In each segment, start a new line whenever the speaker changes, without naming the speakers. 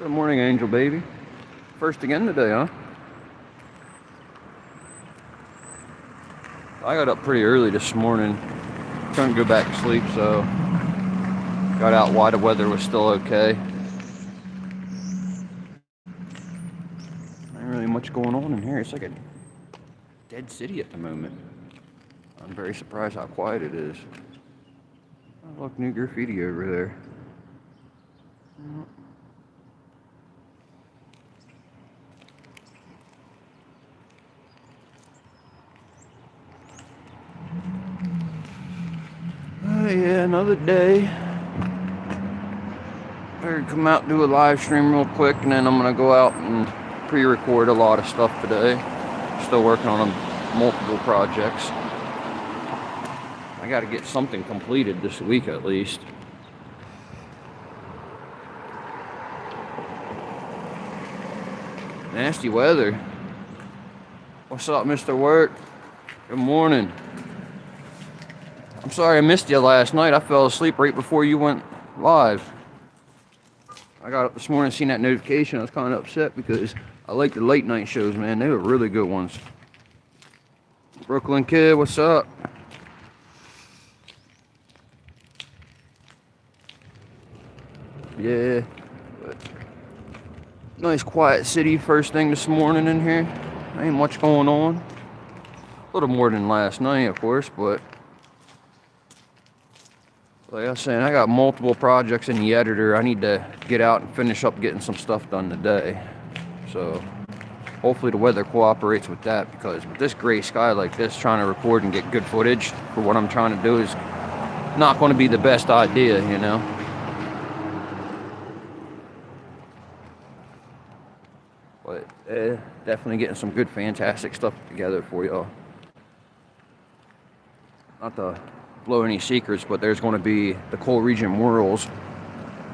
Good morning, Angel Baby. First again today, huh? I got up pretty early this morning. Couldn't go back to sleep, so got out while the weather was still okay. Ain't really much going on in here. It's like a dead city at the moment. I'm very surprised how quiet it is. Oh, look, new graffiti over there. Oh yeah, another day. Better come out and do a live stream real quick, and then I'm gonna go out and pre-record a lot of stuff today. Still working on multiple projects. I gotta get something completed this week at least. Nasty weather. What's up, Mr. Wirt? Good morning. I'm sorry I missed you last night. I fell asleep right before you went live. I got up this morning, seen that notification. I was kind of upset because I like the late night shows, man. They were really good ones. Brooklyn Kid, what's up? Yeah. But nice quiet city first thing this morning in here. Ain't much going on. A little more than last night, of course, but like I was saying, I got multiple projects in the editor. I need to get out and finish up getting some stuff done today. So hopefully the weather cooperates with that, because with this gray sky like this, trying to record and get good footage for what I'm trying to do is not going to be the best idea, you know. But definitely getting some good, fantastic stuff together for y'all. Not to blow any secrets, but there's going to be the Coal Region murals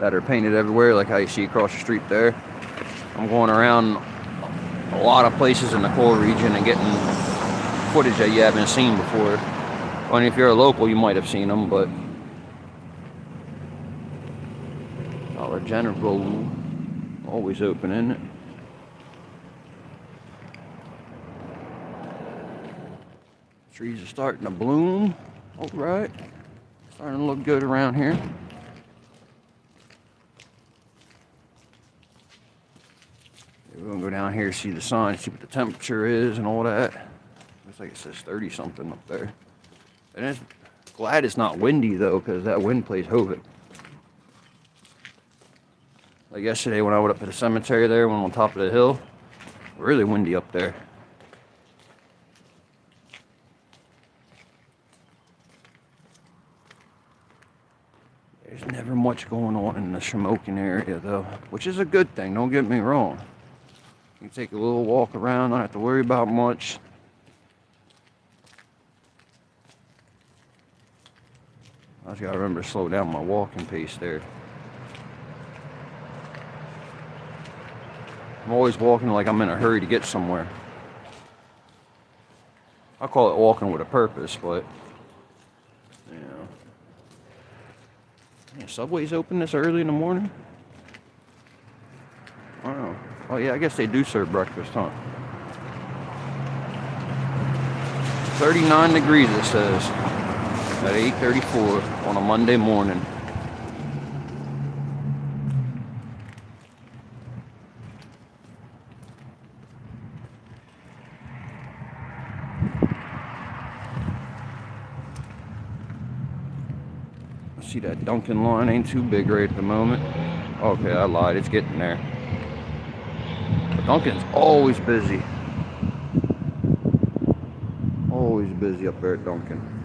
that are painted everywhere, like how you see across the street there. I'm going around a lot of places in the Coal Region and getting footage that you haven't seen before. I mean, if you're a local, you might have seen them, but Dollar General always open, isn't it? Trees are starting to bloom. All right, starting to look good around here. We're gonna go down here, see the sign, see what the temperature is and all that. Looks like it says 30 something up there. And it's glad it's not windy though, because that wind plays havoc. Like yesterday when I went up to the cemetery there, went on top of the hill, really windy up there. There's never much going on in the Shamokin area though, which is a good thing, don't get me wrong. You can take a little walk around, don't have to worry about much. I just gotta remember to slow down my walking pace there. I'm always walking like I'm in a hurry to get somewhere. I call it walking with a purpose, but you know. Yeah, Subway's open this early in the morning? Wow. Oh yeah, I guess they do serve breakfast, huh? 39 degrees it says at 8:34 on a Monday morning. See, that Dunkin' line ain't too big right at the moment. Okay, I lied, it's getting there. But Dunkin's always busy. Always busy up there at Dunkin'.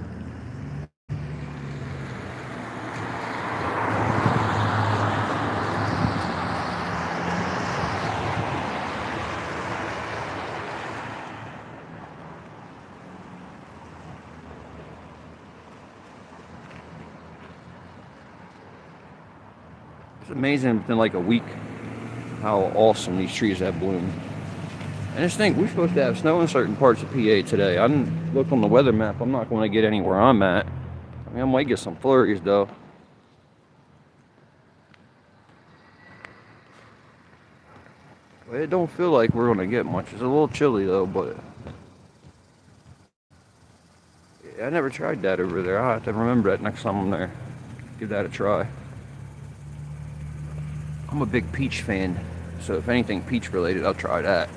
It's amazing within like a week how awesome these trees have bloomed. And just think, we're supposed to have snow in certain parts of PA today. I didn't look on the weather map. I'm not going to get anywhere I'm at. I mean, I might get some flurries though. It don't feel like we're gonna get much. It's a little chilly though, but I never tried that over there. I'll have to remember that next time I'm there. Give that a try. I'm a big peach fan, so if anything peach related, I'll try that.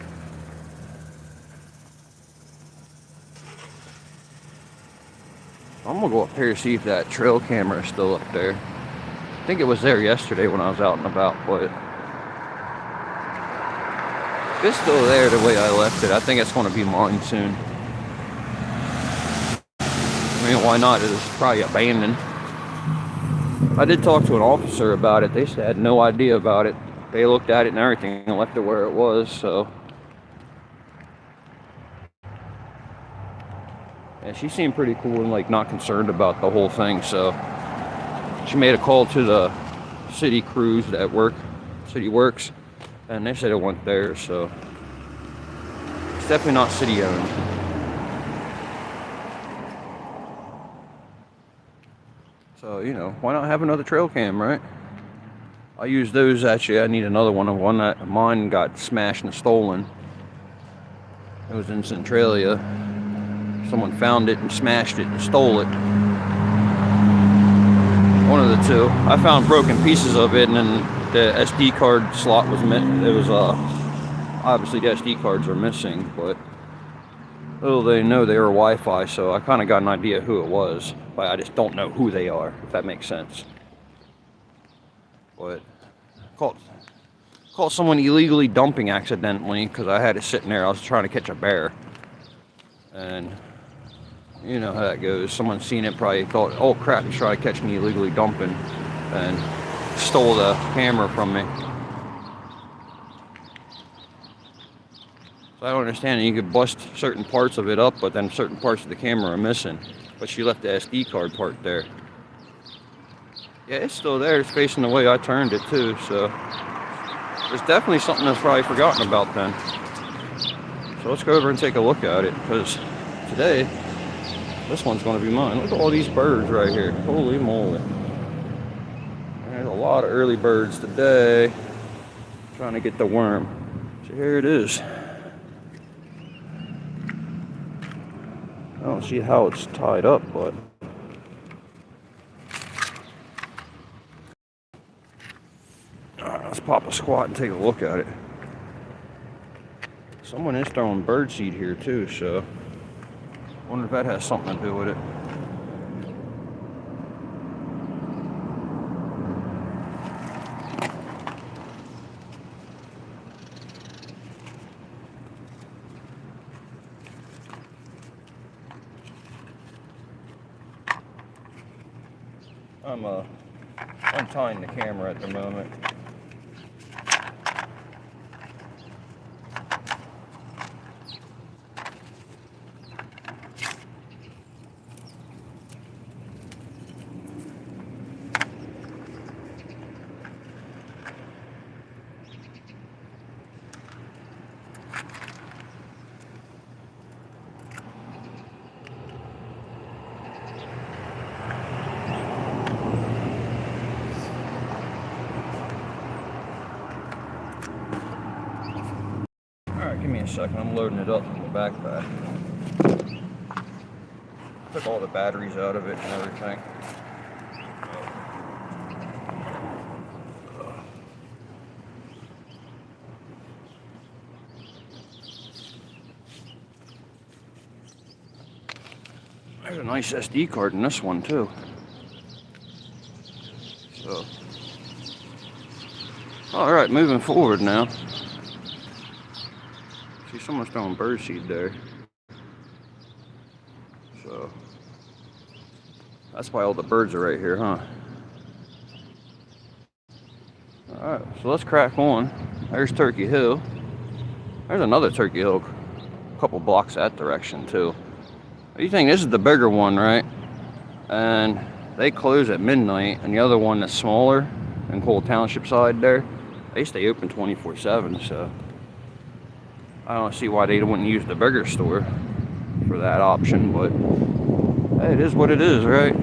I'm gonna go up here and see if that trail camera is still up there. I think it was there yesterday when I was out and about, but if it's still there the way I left it, I think it's gonna be mine soon. I mean, why not? It's probably abandoned. I did talk to an officer about it. They said had no idea about it. They looked at it and everything and left it where it was, so. And she seemed pretty cool and like not concerned about the whole thing, so she made a call to the city crews that work, city works, and they said it went there, so it's definitely not city owned. So, you know, why not have another trail cam, right? I use those. Actually, I need another one. One that mine got smashed and stolen. It was in Centralia. Someone found it and smashed it and stole it. One of the two. I found broken pieces of it, and then the SD card slot was missing. It was obviously the SD cards are missing, but little they know they were Wi-Fi, so I kind of got an idea who it was, but I just don't know who they are, if that makes sense. But caught someone illegally dumping accidentally because I had it sitting there. I was trying to catch a bear, and you know how that goes. Someone seen it probably thought, "Oh crap, he's trying to catch me illegally dumping," and stole the camera from me. So I don't understand. You could bust certain parts of it up, but then certain parts of the camera are missing. But she left the SD card part there. Yeah, it's still there. It's facing the way I turned it too, so there's definitely something that's probably forgotten about then. So let's go over and take a look at it, because today, this one's going to be mine. Look at all these birds right here. Holy moly. There's a lot of early birds today. Trying to get the worm. So here it is. I don't see how it's tied up, but let's pop a squat and take a look at it. Someone is throwing birdseed here too, so I wonder if that has something to do with it. I'm untying the camera at the moment. Give me a second, I'm loading it up in the backpack. Took all the batteries out of it and everything. There's a nice SD card in this one too. So, alright, moving forward now. See, someone's throwing birdseed there. So, that's why all the birds are right here, huh? Alright, so let's crack on. There's Turkey Hill. There's another Turkey Hill a couple blocks that direction too. You think this is the bigger one, right? And they close at midnight, and the other one that's smaller in Cole Township side there, they stay open 24/7, so I don't see why they wouldn't use the bigger store for that option, but hey, it is what it is, right?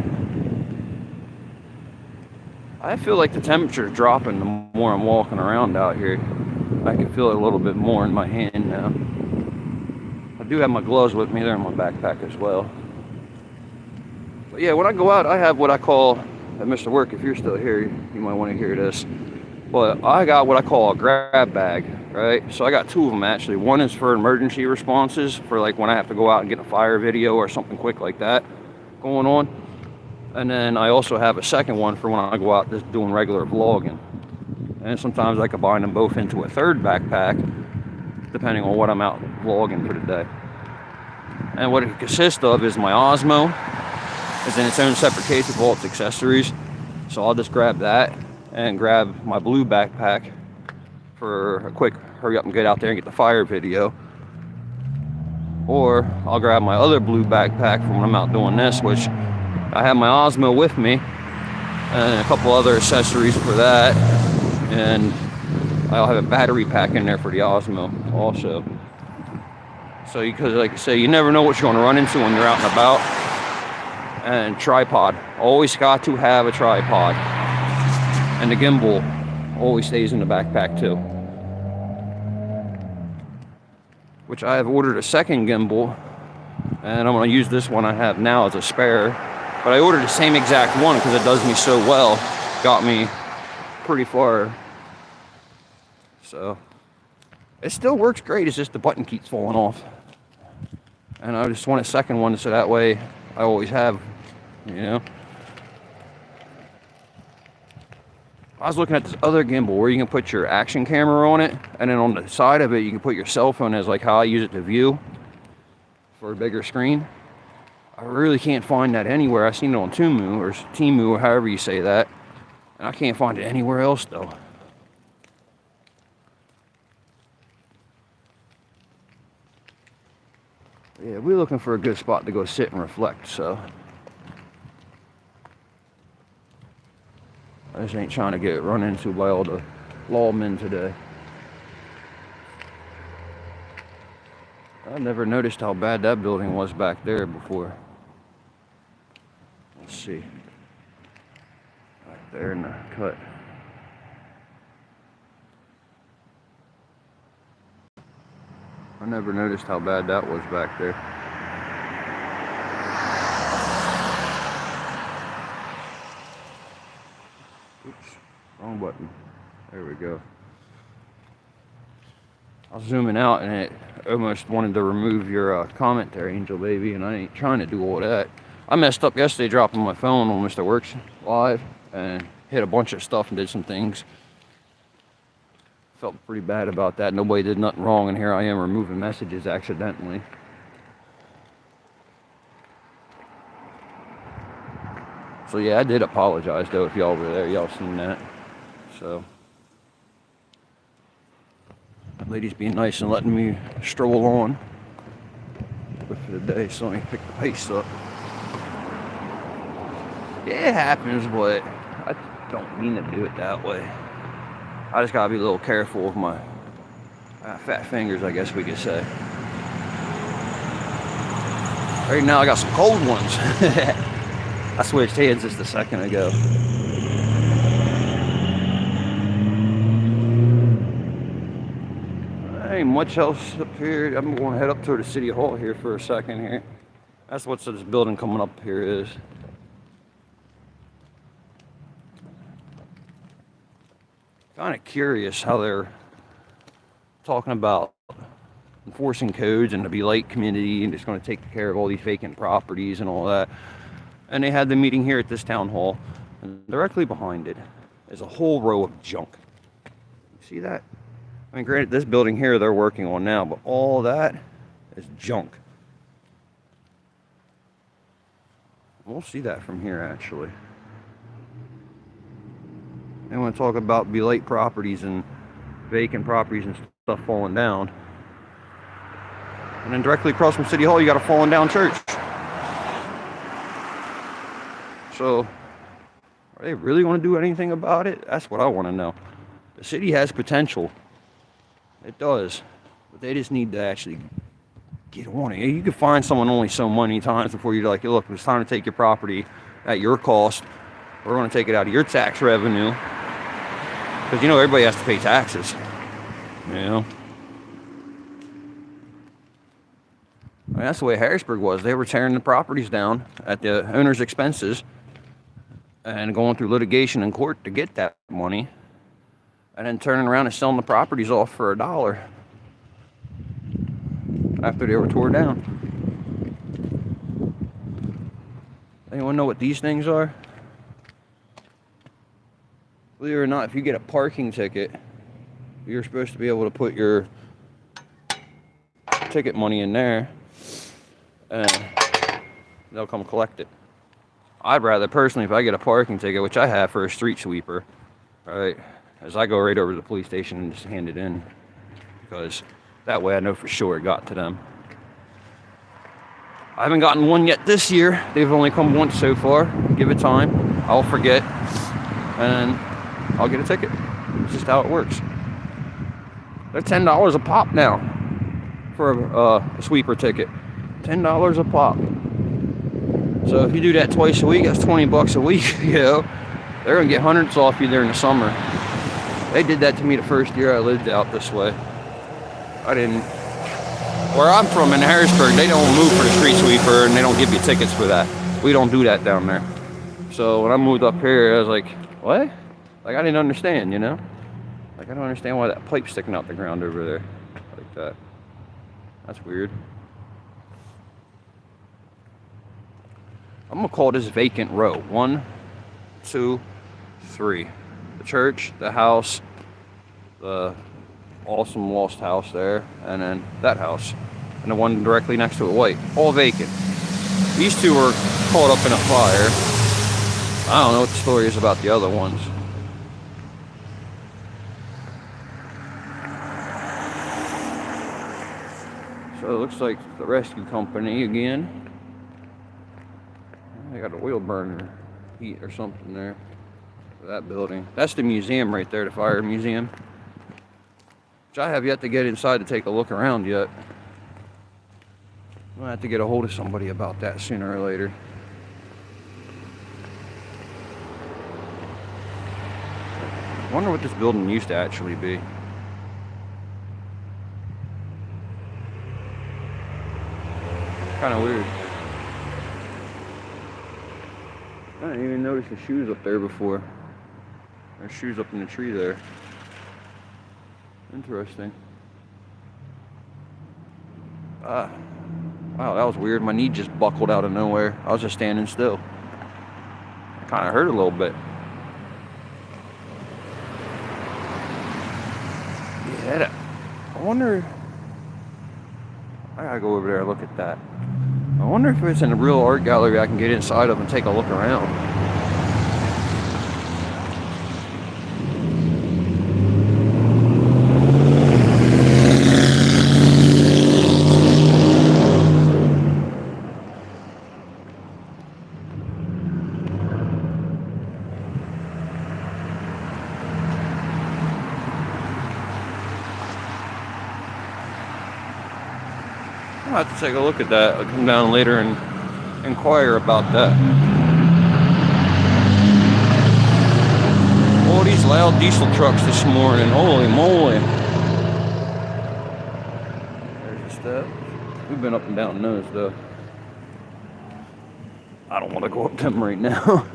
I feel like the temperature's dropping the more I'm walking around out here. I can feel it a little bit more in my hand now. I do have my gloves with me. They're in my backpack as well. But yeah, when I go out, I have what I call, at Mr. Work, if you're still here, you might want to hear this. But I got what I call a grab bag, right? So I got two of them actually. One is for emergency responses, for like when I have to go out and get a fire video or something quick like that going on. And then I also have a second one for when I go out just doing regular vlogging. And sometimes I combine them both into a third backpack, depending on what I'm out vlogging for the day. And what it consists of is my Osmo is in its own separate case with all its accessories. So I'll just grab that and grab my blue backpack for a quick hurry up and get out there and get the fire video. Or I'll grab my other blue backpack for when I'm out doing this, which I have my Osmo with me and a couple other accessories for that. And I'll have a battery pack in there for the Osmo also. So because like I say, you never know what you're going to run into when you're out and about. And tripod. Always got to have a tripod. And the gimbal always stays in the backpack too. Which I have ordered a second gimbal. And I'm going to use this one I have now as a spare. But I ordered the same exact one because it does me so well. Got me pretty far. So it still works great. It's just the button keeps falling off. And I just want a second one so that way I always have, you know. I was looking at this other gimbal where you can put your action camera on it, and then on the side of it you can put your cell phone as like how I use it to view for a bigger screen. I really can't find that anywhere. I've seen it on Temu or however you say that, and I can't find it anywhere else though. Yeah, we're looking for a good spot to go sit and reflect, so I just ain't trying to get run into by all the lawmen today. I never noticed how bad that building was back there before. Let's see. Right there in the cut. I never noticed how bad that was back there. Oops, wrong button. There we go. I was zooming out and it almost wanted to remove your comment there, Angel Baby, and I ain't trying to do all that. I messed up yesterday dropping my phone on Mr. Works Live and hit a bunch of stuff and did some things. Felt pretty bad about that. Nobody did nothing wrong, and here I am removing messages accidentally. So yeah, I did apologize though if y'all were there. Y'all seen that. So that lady's being nice and letting me stroll on for the day, so let me pick the pace up. Yeah, it happens, but I don't mean to do it that way. I just gotta be a little careful with my fat fingers, I guess we could say. Right now I got some cold ones. I switched hands just a second ago. There ain't much else up here. I'm going to head up to the City Hall here for a second here. That's what this building coming up here is. Kind of curious how they're talking about enforcing codes and the Be Light community and just going to take care of all these vacant properties and all that. And they had the meeting here at this town hall, and directly behind it is a whole row of junk. You see that? I mean, granted, this building here they're working on now, but all that is junk. We'll see that from here, actually. They want to talk about Be Light properties and vacant properties and stuff falling down. And then directly across from City Hall, you got a falling down church. So, are they really going to do anything about it? That's what I want to know. The city has potential. It does. But they just need to actually get on it. You can find someone only so many times before you're like, look, it's time to take your property at your cost. We're going to take it out of your tax revenue. Because, you know, everybody has to pay taxes. You know? I mean, that's the way Harrisburg was. They were tearing the properties down at the owner's expenses and going through litigation in court to get that money, and then turning around and selling the properties off for $1 after they were tore down. Anyone know what these things are? Believe it or not, if you get a parking ticket, you're supposed to be able to put your ticket money in there and they'll come collect it. I'd rather personally, if I get a parking ticket, which I have for a street sweeper, right, as I go right over to the police station and just hand it in, because that way I know for sure it got to them. I haven't gotten one yet this year. They've only come once so far. Give it time. I'll forget and I'll get a ticket. It's just how it works. They're $10 a pop now for a sweeper ticket. $10 a pop. So if you do that twice a week, that's $20 a week. You know, they're gonna get hundreds off you during the summer. They did that to me the first year I lived out this way. I didn't. Where I'm from in Harrisburg, they don't move for the street sweeper and they don't give you tickets for that. We don't do that down there. So when I moved up here, I was like, what? Like, I didn't understand, you know? Like, I don't understand why that pipe's sticking out the ground over there like that. That's weird. I'm gonna call this vacant row. 1, 2, 3. The church, the house, the awesome lost house there, and then that house, and the one directly next to it, white, all vacant. These two were caught up in a fire. I don't know what the story is about the other ones. So it looks like the rescue company again. They got a wheel burner heat or something there for that building. That's the museum right there, the fire museum, which I have yet to get inside to take a look around yet. I'm gonna have to get a hold of somebody about that sooner or later. I wonder what this building used to actually be. Kind of weird. I didn't even notice the shoes up there before. There's shoes up in the tree there. Interesting. Wow, that was weird. My knee just buckled out of nowhere. I was just standing still. It kind of hurt a little bit. Yeah, I wonder. I gotta go over there and look at that. I wonder if it's in a real art gallery I can get inside of and take a look around. I'll have to take a look at that. I'll come down later and inquire about that. All these loud diesel trucks this morning. Holy moly. There's the steps. We've been up and down those though. I don't want to go up them right now.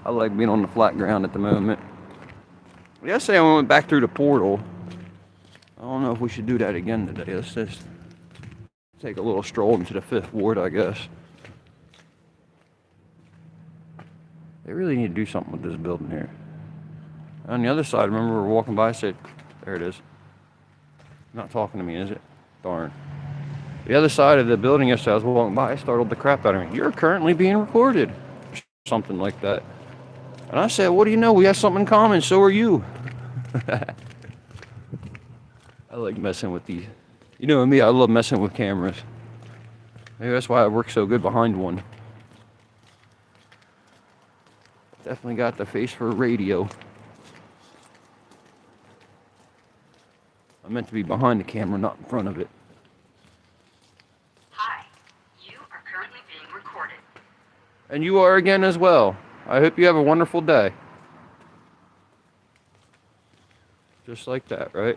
I like being on the flat ground at the moment. Yesterday I went back through the portal. I don't know if we should do that again today. Let's just take a little stroll into the 5th Ward, I guess. They really need to do something with this building here. On the other side, remember we were walking by, I said, there it is. Not talking to me, is it? Darn. The other side of the building yesterday, I was walking by, I startled the crap out of me. You're currently being recorded. Something like that. And I said, what do you know? We have something in common, so are you. I like messing with these. You know me, I love messing with cameras. Maybe that's why I work so good behind one. Definitely got the face for radio. I'm meant to be behind the camera, not in front of it.
Hi, you are currently being recorded.
And you are again as well. I hope you have a wonderful day. Just like that, right?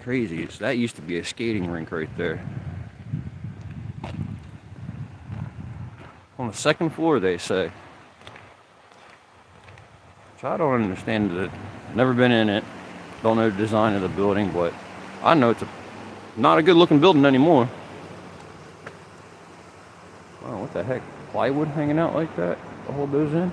crazy is that used to be a skating rink right there. On the second floor, they say. So I don't understand it. Never been in it. Don't know the design of the building, but I know it's not a good looking building anymore. Wow, what the heck? Plywood hanging out like that to hold those in?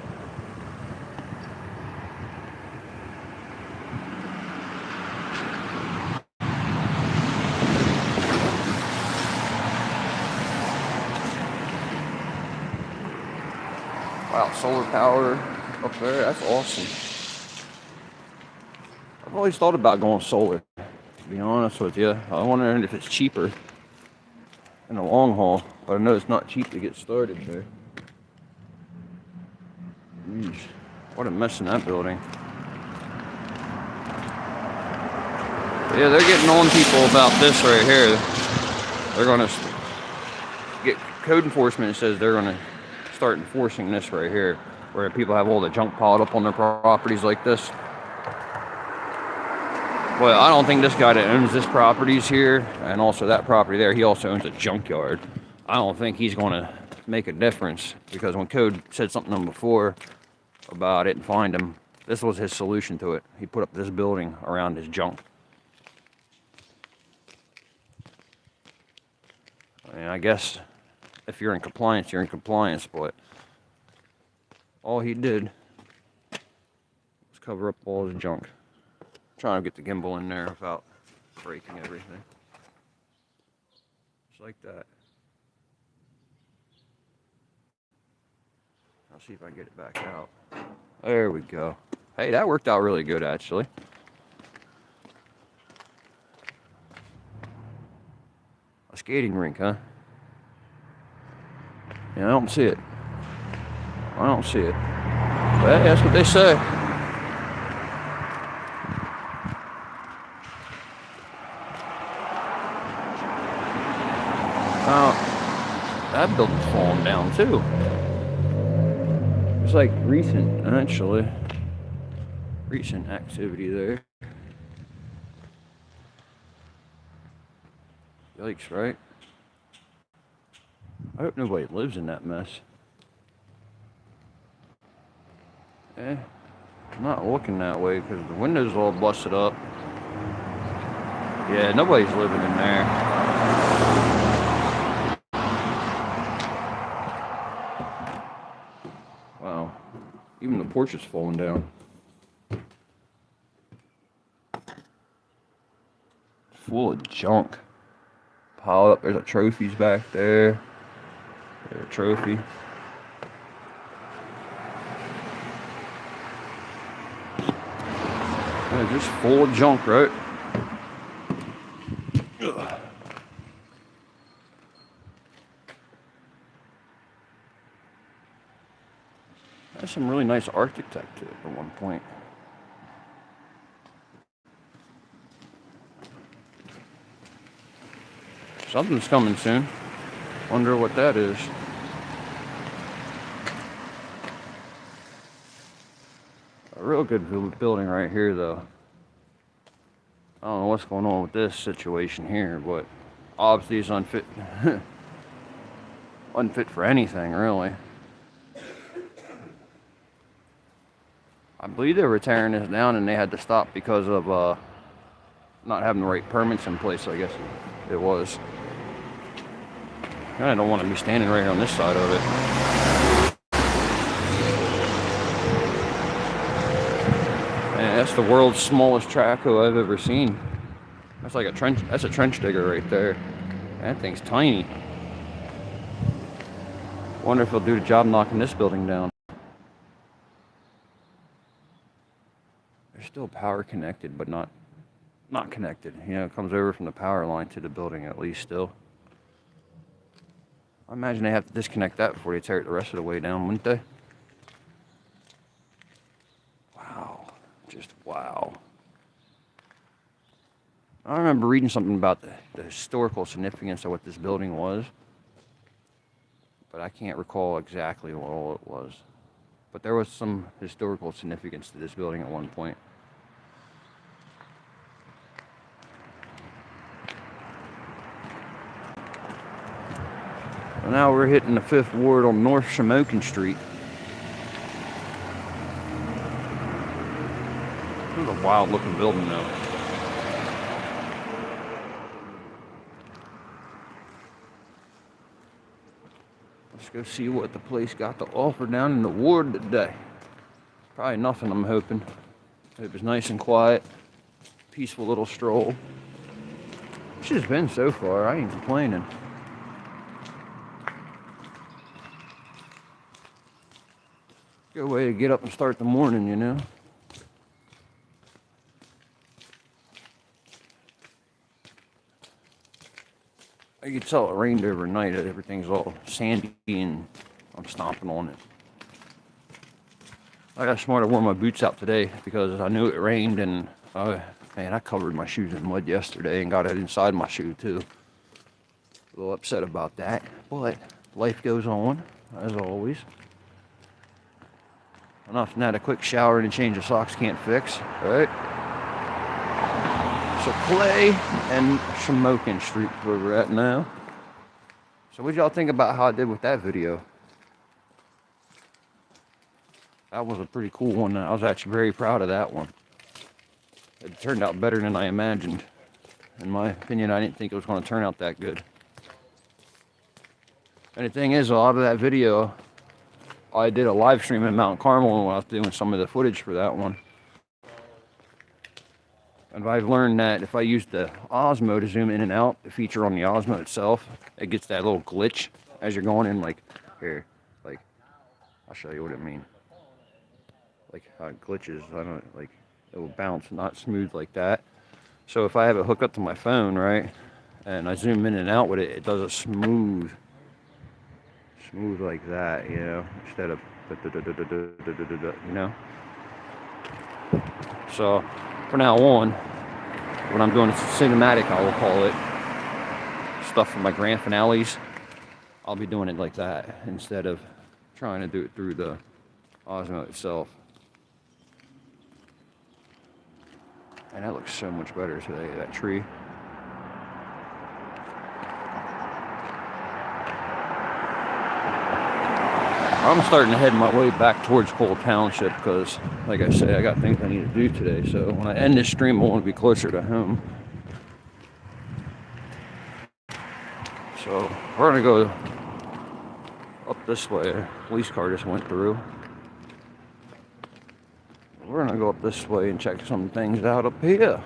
Wow, solar power up there. That's awesome. I've always thought about going solar, to be honest with you. I wonder if it's cheaper in the long haul, but I know it's not cheap to get started there. Jeez, what a mess in that building. Yeah, they're getting on people about this right here. They're gonna get code enforcement says they're gonna start enforcing this right here, where people have all the junk piled up on their properties like this. But I don't think this guy that owns this properties here, and also that property there, he also owns a junkyard. I don't think he's going to make a difference, because when code said something to him before about it and fined him, this was his solution to it. He put up this building around his junk. I mean, I guess if you're in compliance, you're in compliance, but all he did was cover up all his junk. Trying to get the gimbal in there without breaking everything. Just like that. I'll see if I can get it back out. There we go. Hey, that worked out really good, actually. A skating rink, huh? Yeah, I don't see it. I don't see it. But hey, that's what they say. That building's falling down too. It's like recent, actually. Recent activity there. Yikes, right? I hope nobody lives in that mess. I'm not looking that way because the windows all busted up. Yeah, nobody's living in there. Wow, even the porch is falling down. Full of junk. Piled up, there's a trophies back there. There's a trophy. Yeah, just full of junk, right? Ugh. That's some really nice architecture to it at one point. Something's coming soon. Wonder what that is. A real good building right here, though. I don't know what's going on with this situation here, but obviously it's unfit. Unfit for anything, really. I believe they were tearing this down and they had to stop because of not having the right permits in place, I guess it was. I don't want to be standing right here on this side of it. Man, that's the world's smallest traco I've ever seen. That's like a trench. That's a trench digger right there. That thing's tiny. Wonder if he'll do the job knocking this building down. There's still power connected, but not connected. You know, it comes over from the power line to the building at least still. I imagine they have to disconnect that before they tear it the rest of the way down, wouldn't they? Wow. Just wow. I remember reading something about the historical significance of what this building was, but I can't recall exactly what all it was. But there was some historical significance to this building at one point. So now we're hitting the 5th Ward on North Shamokin Street. This is a wild looking building though. Let's go see what the place got to offer down in the ward today. Probably nothing, I'm hoping. Hope it's nice and quiet. Peaceful little stroll. Which has been so far, I ain't complaining. Good way to get up and start the morning, you know? I could tell it rained overnight. Everything's all sandy and I'm stomping on it. I got smart to wear my boots out today because I knew it rained and man, I covered my shoes in mud yesterday and got it inside my shoe too. A little upset about that, but life goes on as always. Nothing that a quick shower and a change of socks can't fix, right? So Clay and Shamokin Street where we're at now. So what y'all think about how I did with that video? That was a pretty cool one. I was actually very proud of that one. It turned out better than I imagined. In my opinion, I didn't think it was going to turn out that good. And the thing is, a lot of that video, I did a live stream in Mount Carmel when I was doing some of the footage for that one. And I've learned that if I use the Osmo to zoom in and out, the feature on the Osmo itself, it gets that little glitch as you're going in, like, here, like, I'll show you what I mean. Like how it glitches, I don't, like, it will bounce, not smooth like that. So if I have it hooked up to my phone, right, and I zoom in and out with it, it does a smooth like that, you know, instead of, you know. So from now on, when I'm doing a cinematic, I will call it, stuff for my grand finales, I'll be doing it like that instead of trying to do it through the Osmo itself. And that looks so much better today, that tree. I'm starting to head my way back towards Cole Township because, like I said, I got things I need to do today. So when I end this stream, I want to be closer to home. So we're going to go up this way. A police car just went through. We're gonna go up this way and check some things out up here.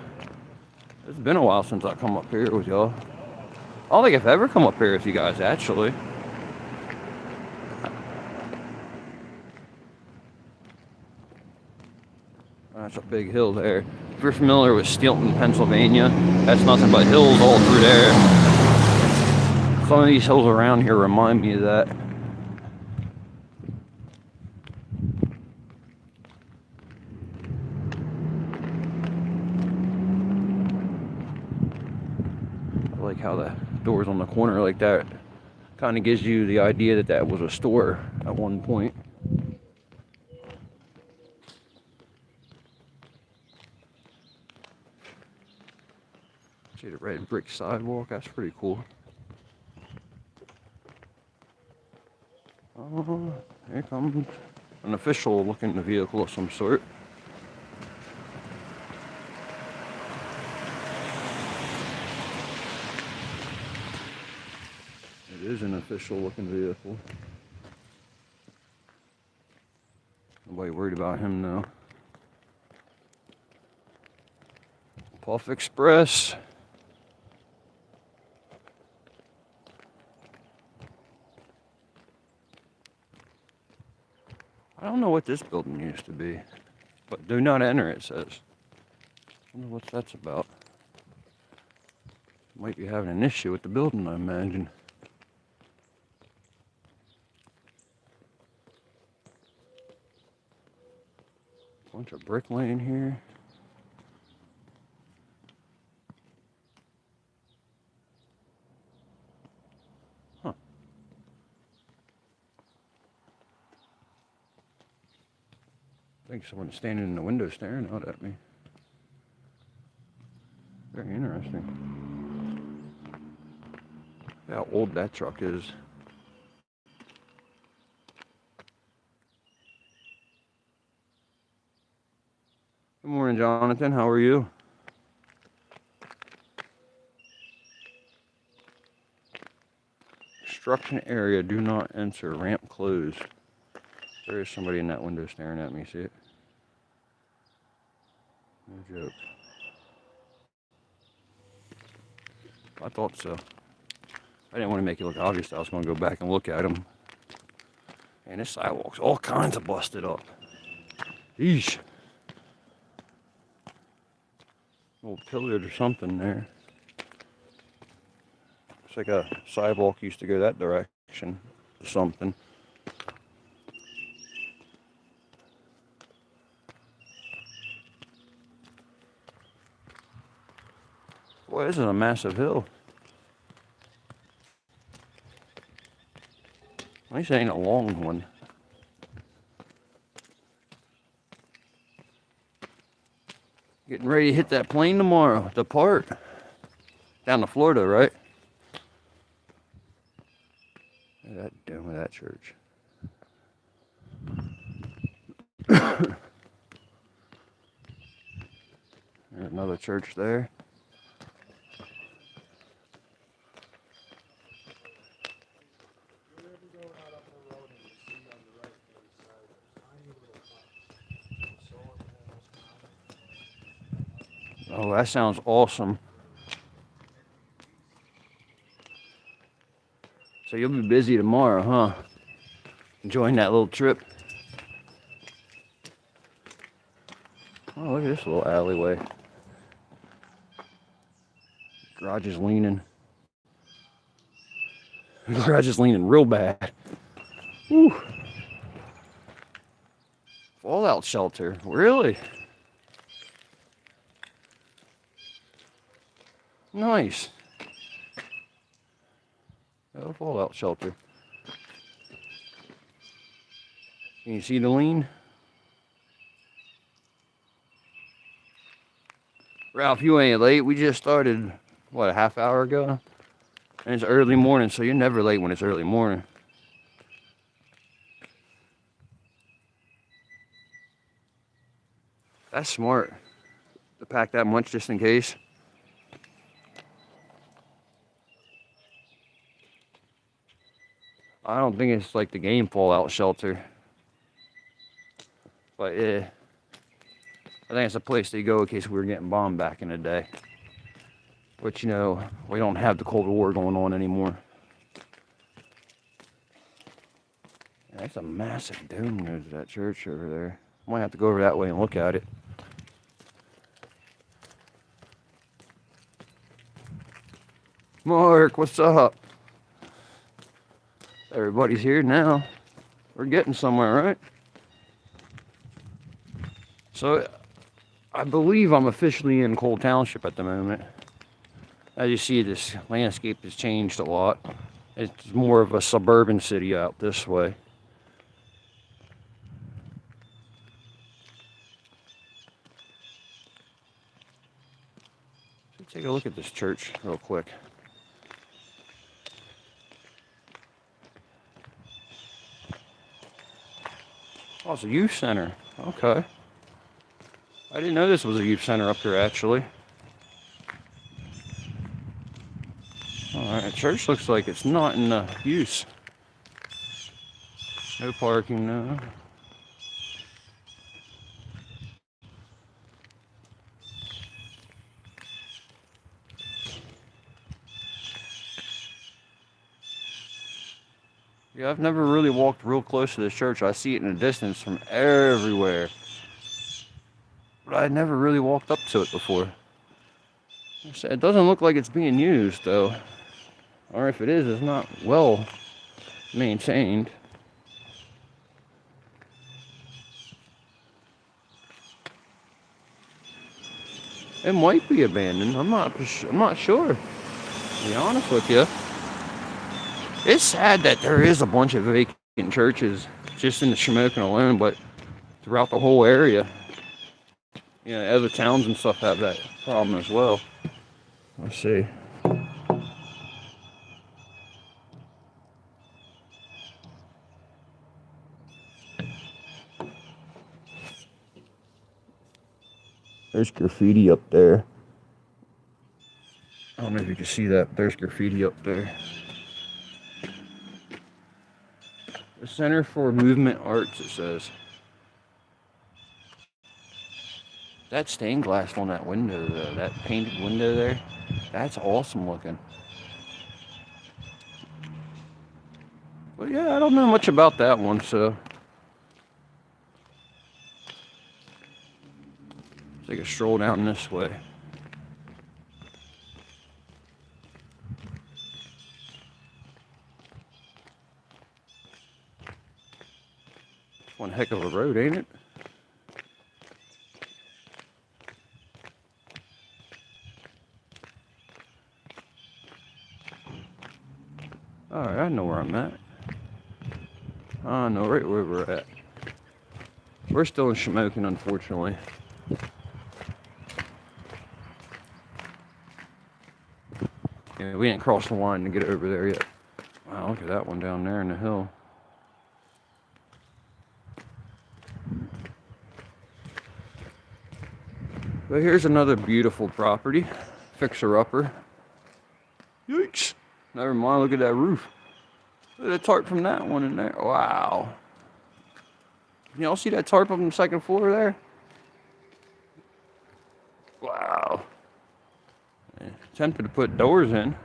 It's been a while since I come up here with y'all. I don't think I've ever come up here with you guys, actually. That's a big hill there. If you're familiar with Steelton, Pennsylvania, that's nothing but hills all through there. Some of these hills around here remind me of that. Like how the doors on the corner like that kind of gives you the idea that that was a store at one point. See the red brick sidewalk, that's pretty cool. Here comes an official looking vehicle of some sort. It is an official looking vehicle. Nobody worried about him now. Puff Express. I don't know what this building used to be, but do not enter, it says. I wonder what that's about. Might be having an issue with the building, I imagine. Bunch of brick laying here. Huh. I think someone's standing in the window staring out at me. Very interesting. How old that truck is. Morning, Jonathan. How are you? Construction area, do not enter. Ramp closed. There is somebody in that window staring at me. See it? No joke. I thought so. I didn't want to make it look obvious. I was going to go back and look at him. And this sidewalk's all kinds of busted up. Yeesh. Little pillared or something there. It's like a sidewalk used to go that direction or something. Boy, this is a massive hill. At least it ain't a long one. Getting ready to hit that plane tomorrow. Depart. Down to Florida, right? Look at that dome of that church. There's another church there. Oh, that sounds awesome. So you'll be busy tomorrow, huh? Enjoying that little trip. Oh, look at this little alleyway. Garage is leaning. The garage is leaning real bad. Whew. Fallout shelter, really? Nice. Oh, fallout shelter. Can you see the lean? Ralph, you ain't late. We just started, what, a half hour ago? And it's early morning, so you're never late when it's early morning. That's smart to pack that much just in case. I don't think it's like the game Fallout shelter. But yeah, I think it's a place to go in case we were getting bombed back in the day. But you know, we don't have the Cold War going on anymore. Yeah, that's a massive dome near that church over there. I might have to go over that way and look at it. Mark, what's up? Everybody's here now. We're getting somewhere, right? So, I believe I'm officially in Cole Township at the moment. As you see, this landscape has changed a lot. It's more of a suburban city out this way. Let's take a look at this church real quick. Oh, it's a youth center. Okay. I didn't know this was a youth center up here, actually. Alright, church looks like it's not in use. No parking, no. Yeah, I've never really walked real close to this church. I see it in the distance from everywhere. But I never really walked up to it before. It doesn't look like it's being used, though. Or if it is, it's not well maintained. It might be abandoned. I'm not sure. To be honest with you, it's sad that there is a bunch of vacant churches just in the Shamokin alone, but throughout the whole area. You know, other towns and stuff have that problem as well. Let's see. There's graffiti up there. I don't know if you can see that, but there's graffiti up there. The Center for Movement Arts, it says. That stained glass on that window, though, that painted window there, that's awesome looking. But yeah, I don't know much about that one, so. Let's take a stroll down this way. One heck of a road, ain't it? Alright, I know where I'm at. I know right where we're at. We're still in Shamokin, unfortunately. Yeah, we ain't crossed the line to get over there yet. Wow, look at that one down there in the hill. But here's another beautiful property. Fixer-upper. Yikes. Never mind, look at that roof. Look at the tarp from that one in there. Wow. Can y'all see that tarp on the second floor there? Wow. Tempted to put doors in.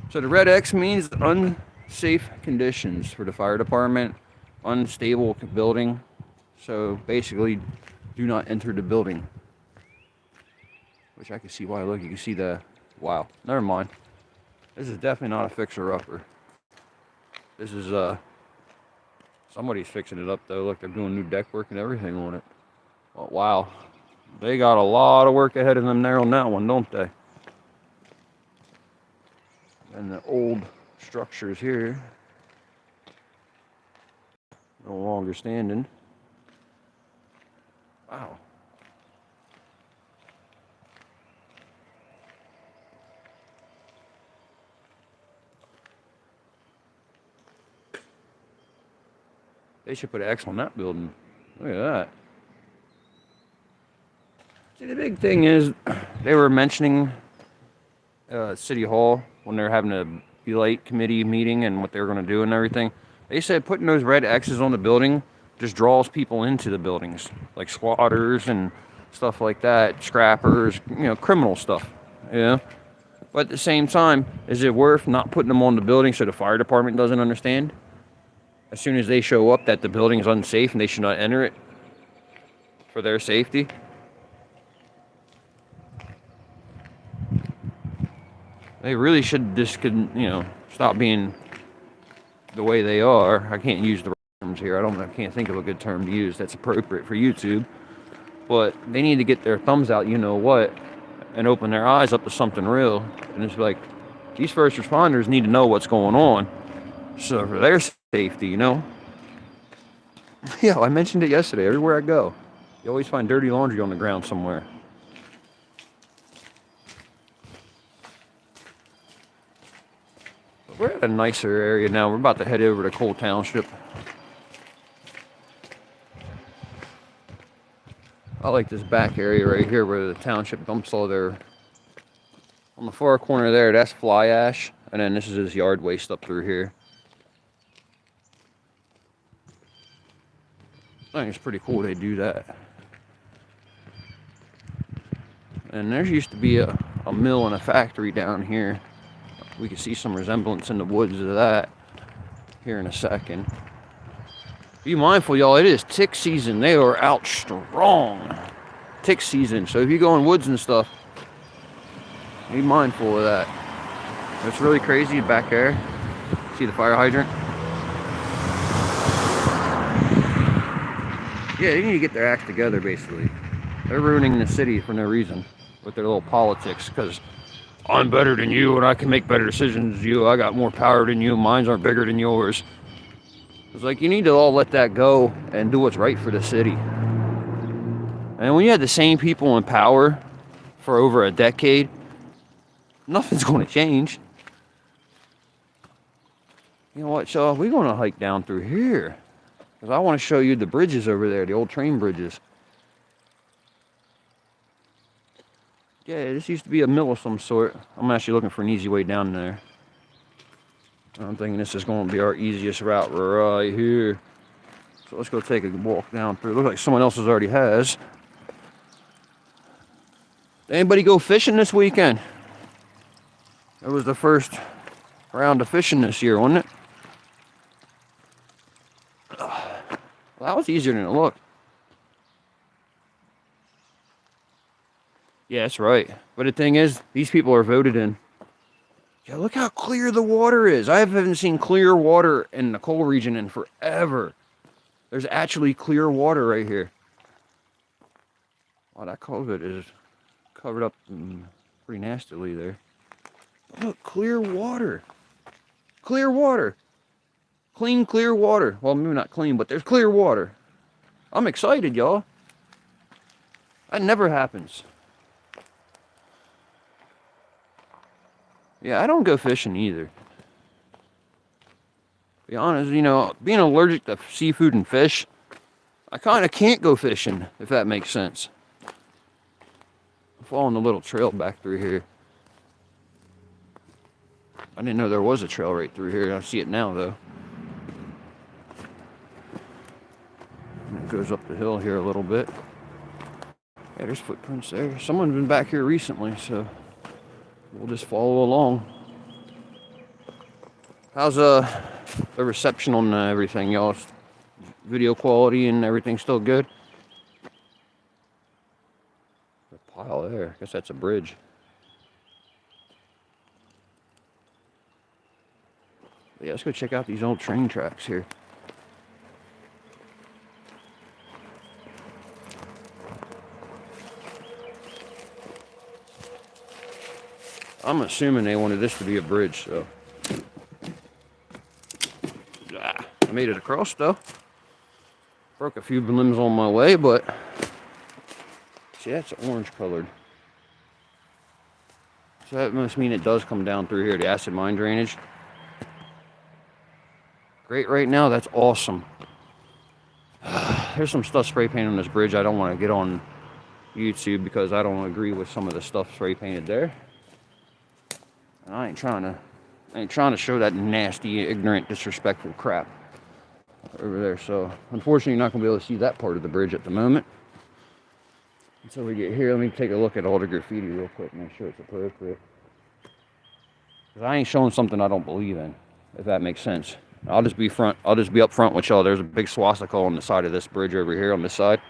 So the red X means unsafe conditions for the fire department. Unstable building. So basically, do not enter the building. Which I can see why. Look, you can see the... Wow. Never mind. This is definitely not a fixer-upper. This is, somebody's fixing it up, though. Look, they're doing new deck work and everything on it. Oh, wow. They got a lot of work ahead of them there on that one, don't they? And the old structures here. No longer standing. Wow. They should put an X on that building. Look at that. See, the big thing is, they were mentioning City Hall when they were having a Light Committee meeting and what they were going to do and everything. They said putting those red X's on the building just draws people into the buildings, like squatters and stuff like that, scrappers, you know, criminal stuff. Yeah. But at the same time, is it worth not putting them on the building so the fire department doesn't understand? As soon as they show up that the building is unsafe and they should not enter it for their safety. They really should just, you know, stop being the way they are. I can't use the terms here. I can't think of a good term to use that's appropriate for YouTube. But they need to get their thumbs out, you know what, and open their eyes up to something real. And it's like, these first responders need to know what's going on. So for their safety, you know. Yeah, I mentioned it yesterday. Everywhere I go, you always find dirty laundry on the ground somewhere. But we're at a nicer area now. We're about to head over to Cole Township. I like this back area right here where the township dumps all their... On the far corner there, that's fly ash. And then this is his yard waste up through here. I think it's pretty cool they do that. And there used to be a mill and a factory down here. We can see some resemblance in the woods of that here in a second. Be mindful, y'all, it is tick season. They are out strong. Tick season. So if you go in woods and stuff, be mindful of that. It's really crazy back there. See the fire hydrant? Yeah, they need to get their act together, basically. They're ruining the city for no reason with their little politics, because I'm better than you and I can make better decisions than you. I got more power than you. Mines aren't bigger than yours. It's like, you need to all let that go and do what's right for the city. And when you have the same people in power for over a decade, nothing's going to change. You know what, Shaw? We're going to hike down through here. Because I want to show you the bridges over there, the old train bridges. Yeah, this used to be a mill of some sort. I'm actually looking for an easy way down there. I'm thinking this is going to be our easiest route right here. So let's go take a walk down through. Looks like someone else's already has. Anybody go fishing this weekend? It was the first round of fishing this year, wasn't it? Well, that was easier than it looked. Yeah, that's right. But the thing is, these people are voted in. Yeah, look how clear the water is. I haven't seen clear water in the coal region in forever. There's actually clear water right here. Oh, that culvert is covered up pretty nastily there. Look, clear water. Clear water. Clean, clear water. Well, maybe not clean, but there's clear water. I'm excited, y'all. That never happens. Yeah, I don't go fishing either. Be honest, you know, being allergic to seafood and fish, I kind of can't go fishing, if that makes sense. I'm following the little trail back through here. I didn't know there was a trail right through here. I see it now, though. And it goes up the hill here a little bit. Yeah, there's footprints there. Someone's been back here recently, so we'll just follow along. How's the reception on everything, y'all? Video quality and everything still good? A pile there. I guess that's a bridge. But yeah, let's go check out these old train tracks here. I'm assuming they wanted this to be a bridge, so. I made it across, though. Broke a few limbs on my way, but see, that's orange colored. So that must mean it does come down through here, the acid mine drainage. Great right now, that's awesome. There's some stuff spray painted on this bridge I don't want to get on YouTube because I don't agree with some of the stuff spray painted there. And I ain't trying to show that nasty, ignorant, disrespectful crap over there. So unfortunately, you're not going to be able to see that part of the bridge at the moment. Until we get here, let me take a look at all the graffiti real quick and make sure it's appropriate. Because I ain't showing something I don't believe in, if that makes sense. I'll just be up front with y'all. There's a big swastika on the side of this bridge over here on this side.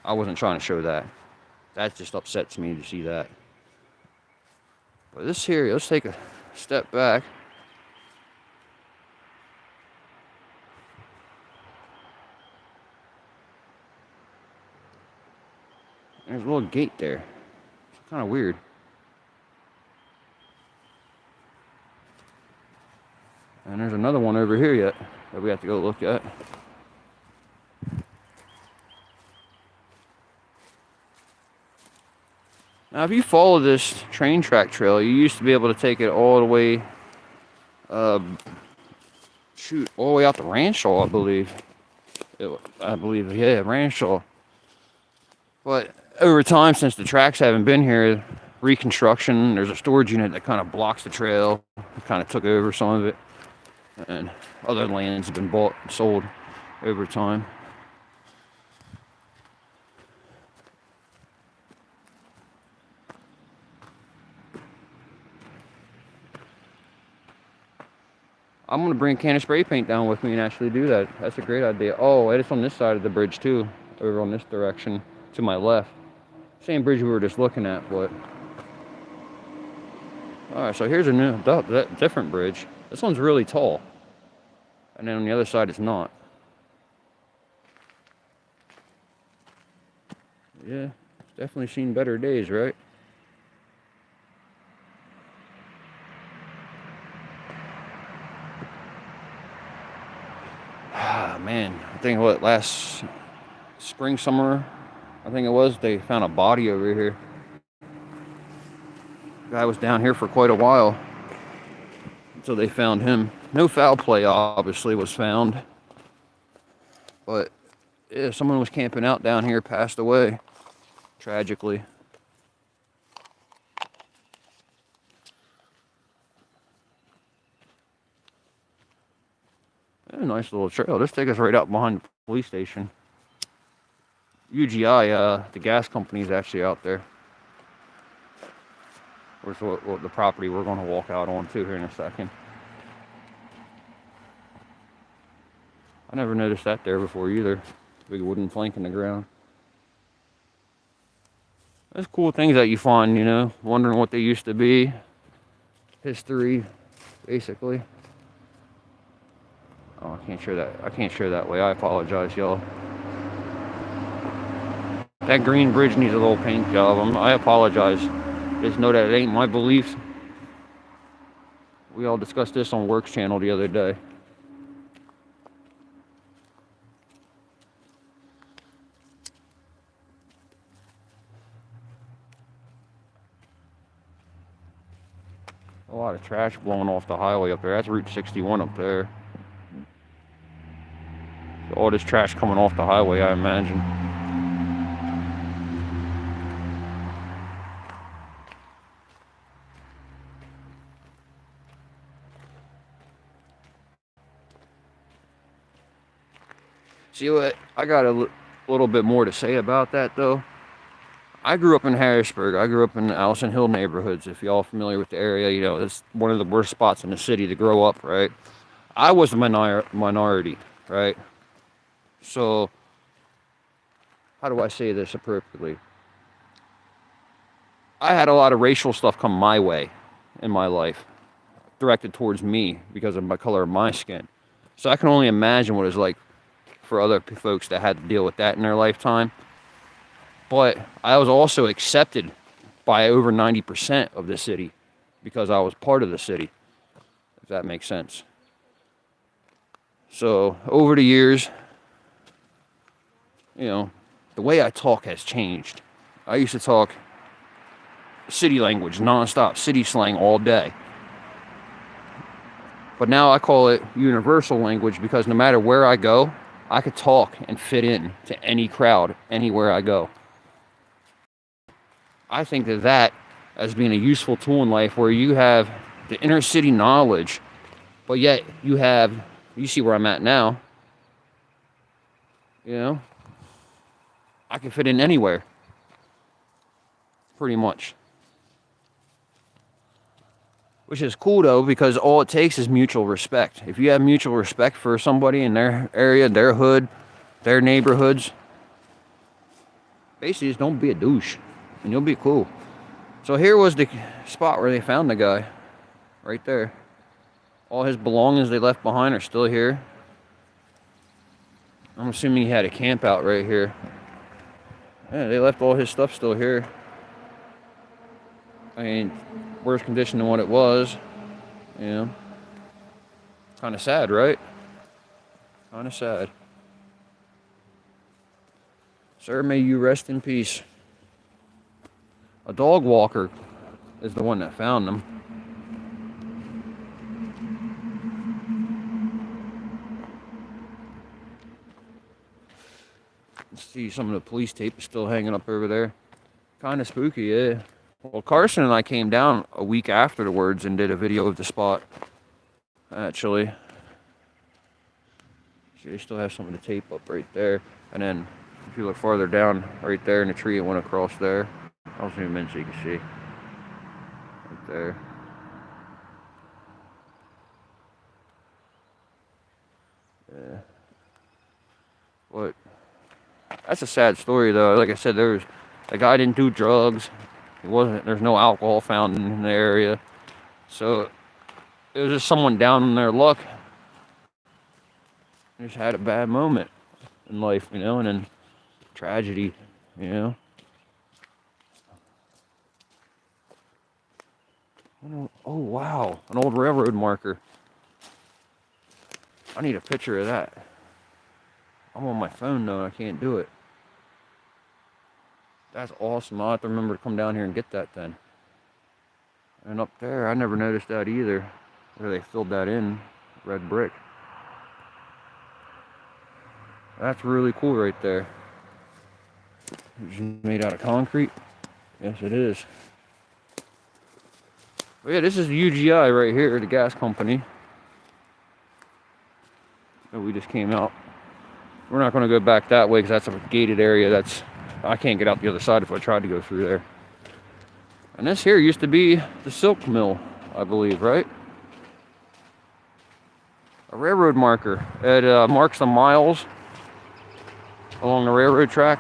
I wasn't trying to show that. That just upsets me to see that. But this here, let's take a step back. There's a little gate there. It's kind of weird. And there's another one over here yet that we have to go look at. Now, if you follow this train track trail, you used to be able to take it all the way, all the way out to Rancho, I believe. Yeah, Rancho. But over time, since the tracks haven't been here, reconstruction, there's a storage unit that kind of blocks the trail. It kind of took over some of it. And other lands have been bought and sold over time. I'm going to bring a can of spray paint down with me and actually do that. That's a great idea. Oh, and it's on this side of the bridge too, over on this direction to my left. Same bridge we were just looking at, but... Alright, so here's a new, different bridge. This one's really tall. And then on the other side, it's not. Yeah, it's definitely seen better days, right? Ah, man. I think last spring, summer, I think it was, they found a body over here. The guy was down here for quite a while until they found him. No foul play, obviously, was found. But, yeah, someone was camping out down here, passed away, tragically. a nice little trail. This takes us right out behind the police station. UGI, the gas company, is actually out there. Which is what the property we're going to walk out onto here in a second. I never noticed that there before either. Big wooden plank in the ground. There's cool things that you find, you know, wondering what they used to be. History, basically. Oh, I can't share that. I can't share that way. I apologize, y'all. That green bridge needs a little paint job. I apologize. Just know that it ain't my beliefs. We all discussed this on Works channel the other day. A lot of trash blowing off the highway up there. That's Route 61 up there. So all this trash coming off the highway, I imagine. See what? I got a little bit more to say about that though. I grew up in Harrisburg. I grew up in the Allison Hill neighborhoods. If y'all familiar with the area, you know, it's one of the worst spots in the city to grow up, right? I was a minority, right? So, how do I say this appropriately? I had a lot of racial stuff come my way in my life, directed towards me because of my color of my skin. So I can only imagine what it's like for other folks that had to deal with that in their lifetime. But I was also accepted by over 90% of the city because I was part of the city, if that makes sense. So over the years, you know, the way I talk has changed. I used to talk city language nonstop, city slang all day. But now I call it universal language because no matter where I go, I could talk and fit in to any crowd, anywhere I go. I think that as being a useful tool in life where you have the inner city knowledge, but yet you see where I'm at now, you know, I can fit in anywhere, pretty much. Which is cool though, because all it takes is mutual respect. If you have mutual respect for somebody in their area, their hood, their neighborhoods, basically just don't be a douche. And you'll be cool. So here was the spot where they found the guy. Right there. All his belongings they left behind are still here. I'm assuming he had a camp out right here. Yeah, they left all his stuff still here. I mean, worse condition than what it was. You know. Kind of sad, right? Kind of sad. Sir, may you rest in peace. A dog walker is the one that found them. See some of the police tape is still hanging up over there. Kind of spooky, yeah. Well, Carson and I came down a week afterwards and did a video of the spot, actually. See, they still have some of the tape up right there. And then, if you look farther down, right there in the tree, it went across there. I'll zoom in so you can see. Right there. Yeah. What? That's a sad story though. Like I said, the guy didn't do drugs. There's no alcohol found in the area. So it was just someone down in their luck. They just had a bad moment in life, you know, and then tragedy, you know. Oh wow, an old railroad marker. I need a picture of that. I'm on my phone though, I can't do it. That's awesome. I'll have to remember to come down here and get that then. And up there, I never noticed that either. Where they filled that in, red brick. That's really cool right there. It's made out of concrete. Yes, it is. But yeah, this is UGI right here, the gas company. So we just came out. We're not going to go back that way because that's a gated area. I can't get out the other side if I tried to go through there. And this here used to be the silk mill, I believe, right? A railroad marker. It marks the miles along the railroad track.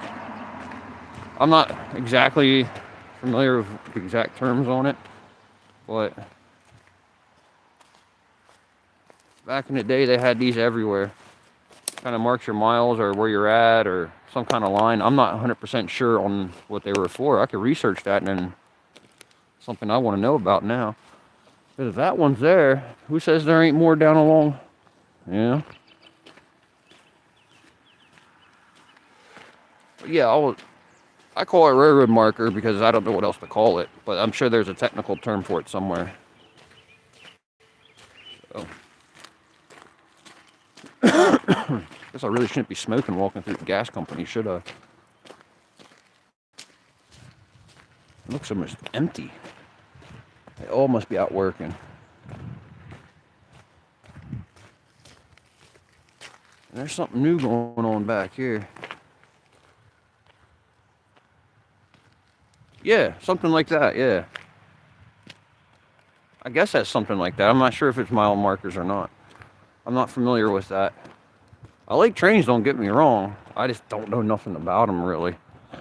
I'm not exactly familiar with the exact terms on it, but back in the day they had these everywhere. Kind of marks your miles or where you're at or some kind of line. I'm not 100% sure on what they were for. I could research that and then something I want to know about now. Because if that one's there, who says there ain't more down along? Yeah. But yeah, I call it railroad marker because I don't know what else to call it. But I'm sure there's a technical term for it somewhere. So. Guess I really shouldn't be smoking walking through the gas company, should I? It looks almost empty. They all must be out working. And there's something new going on back here. Yeah, something like that, yeah. I guess that's something like that. I'm not sure if it's mile markers or not. I'm not familiar with that. I like trains, don't get me wrong. I just don't know nothing about them, really. I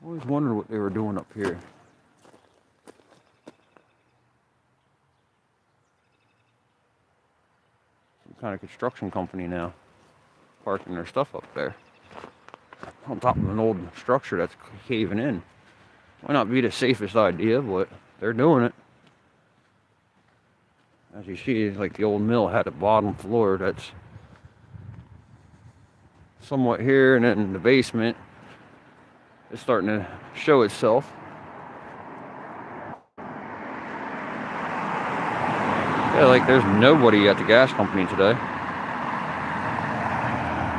always wondered what they were doing up here. Some kind of construction company now. Parking their stuff up there. On top of an old structure that's caving in. Might not be the safest idea, but they're doing it. As you see, like the old mill had a bottom floor that's somewhat here, and then the basement is starting to show itself. Yeah, like there's nobody at the gas company today.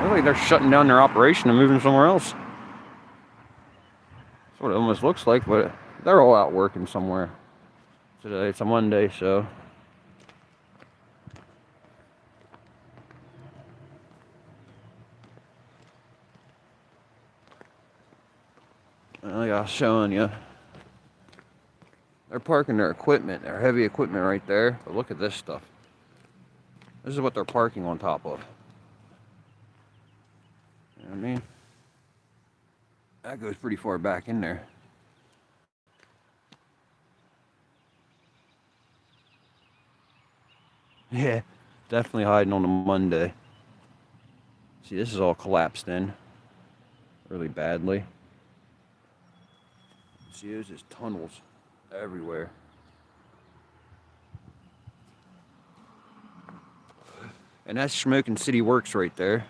Looks like they're shutting down their operation and moving somewhere else. That's what it almost looks like, but they're all out working somewhere today. It's a Monday, so. Like I was showing you, they're parking their equipment, their heavy equipment right there. But look at this stuff. This is what they're parking on top of. You know what I mean? That goes pretty far back in there. Yeah, definitely hiding on a Monday. See, this is all collapsed in really badly. See, there's just tunnels everywhere. And that's Shamokin City Works right there.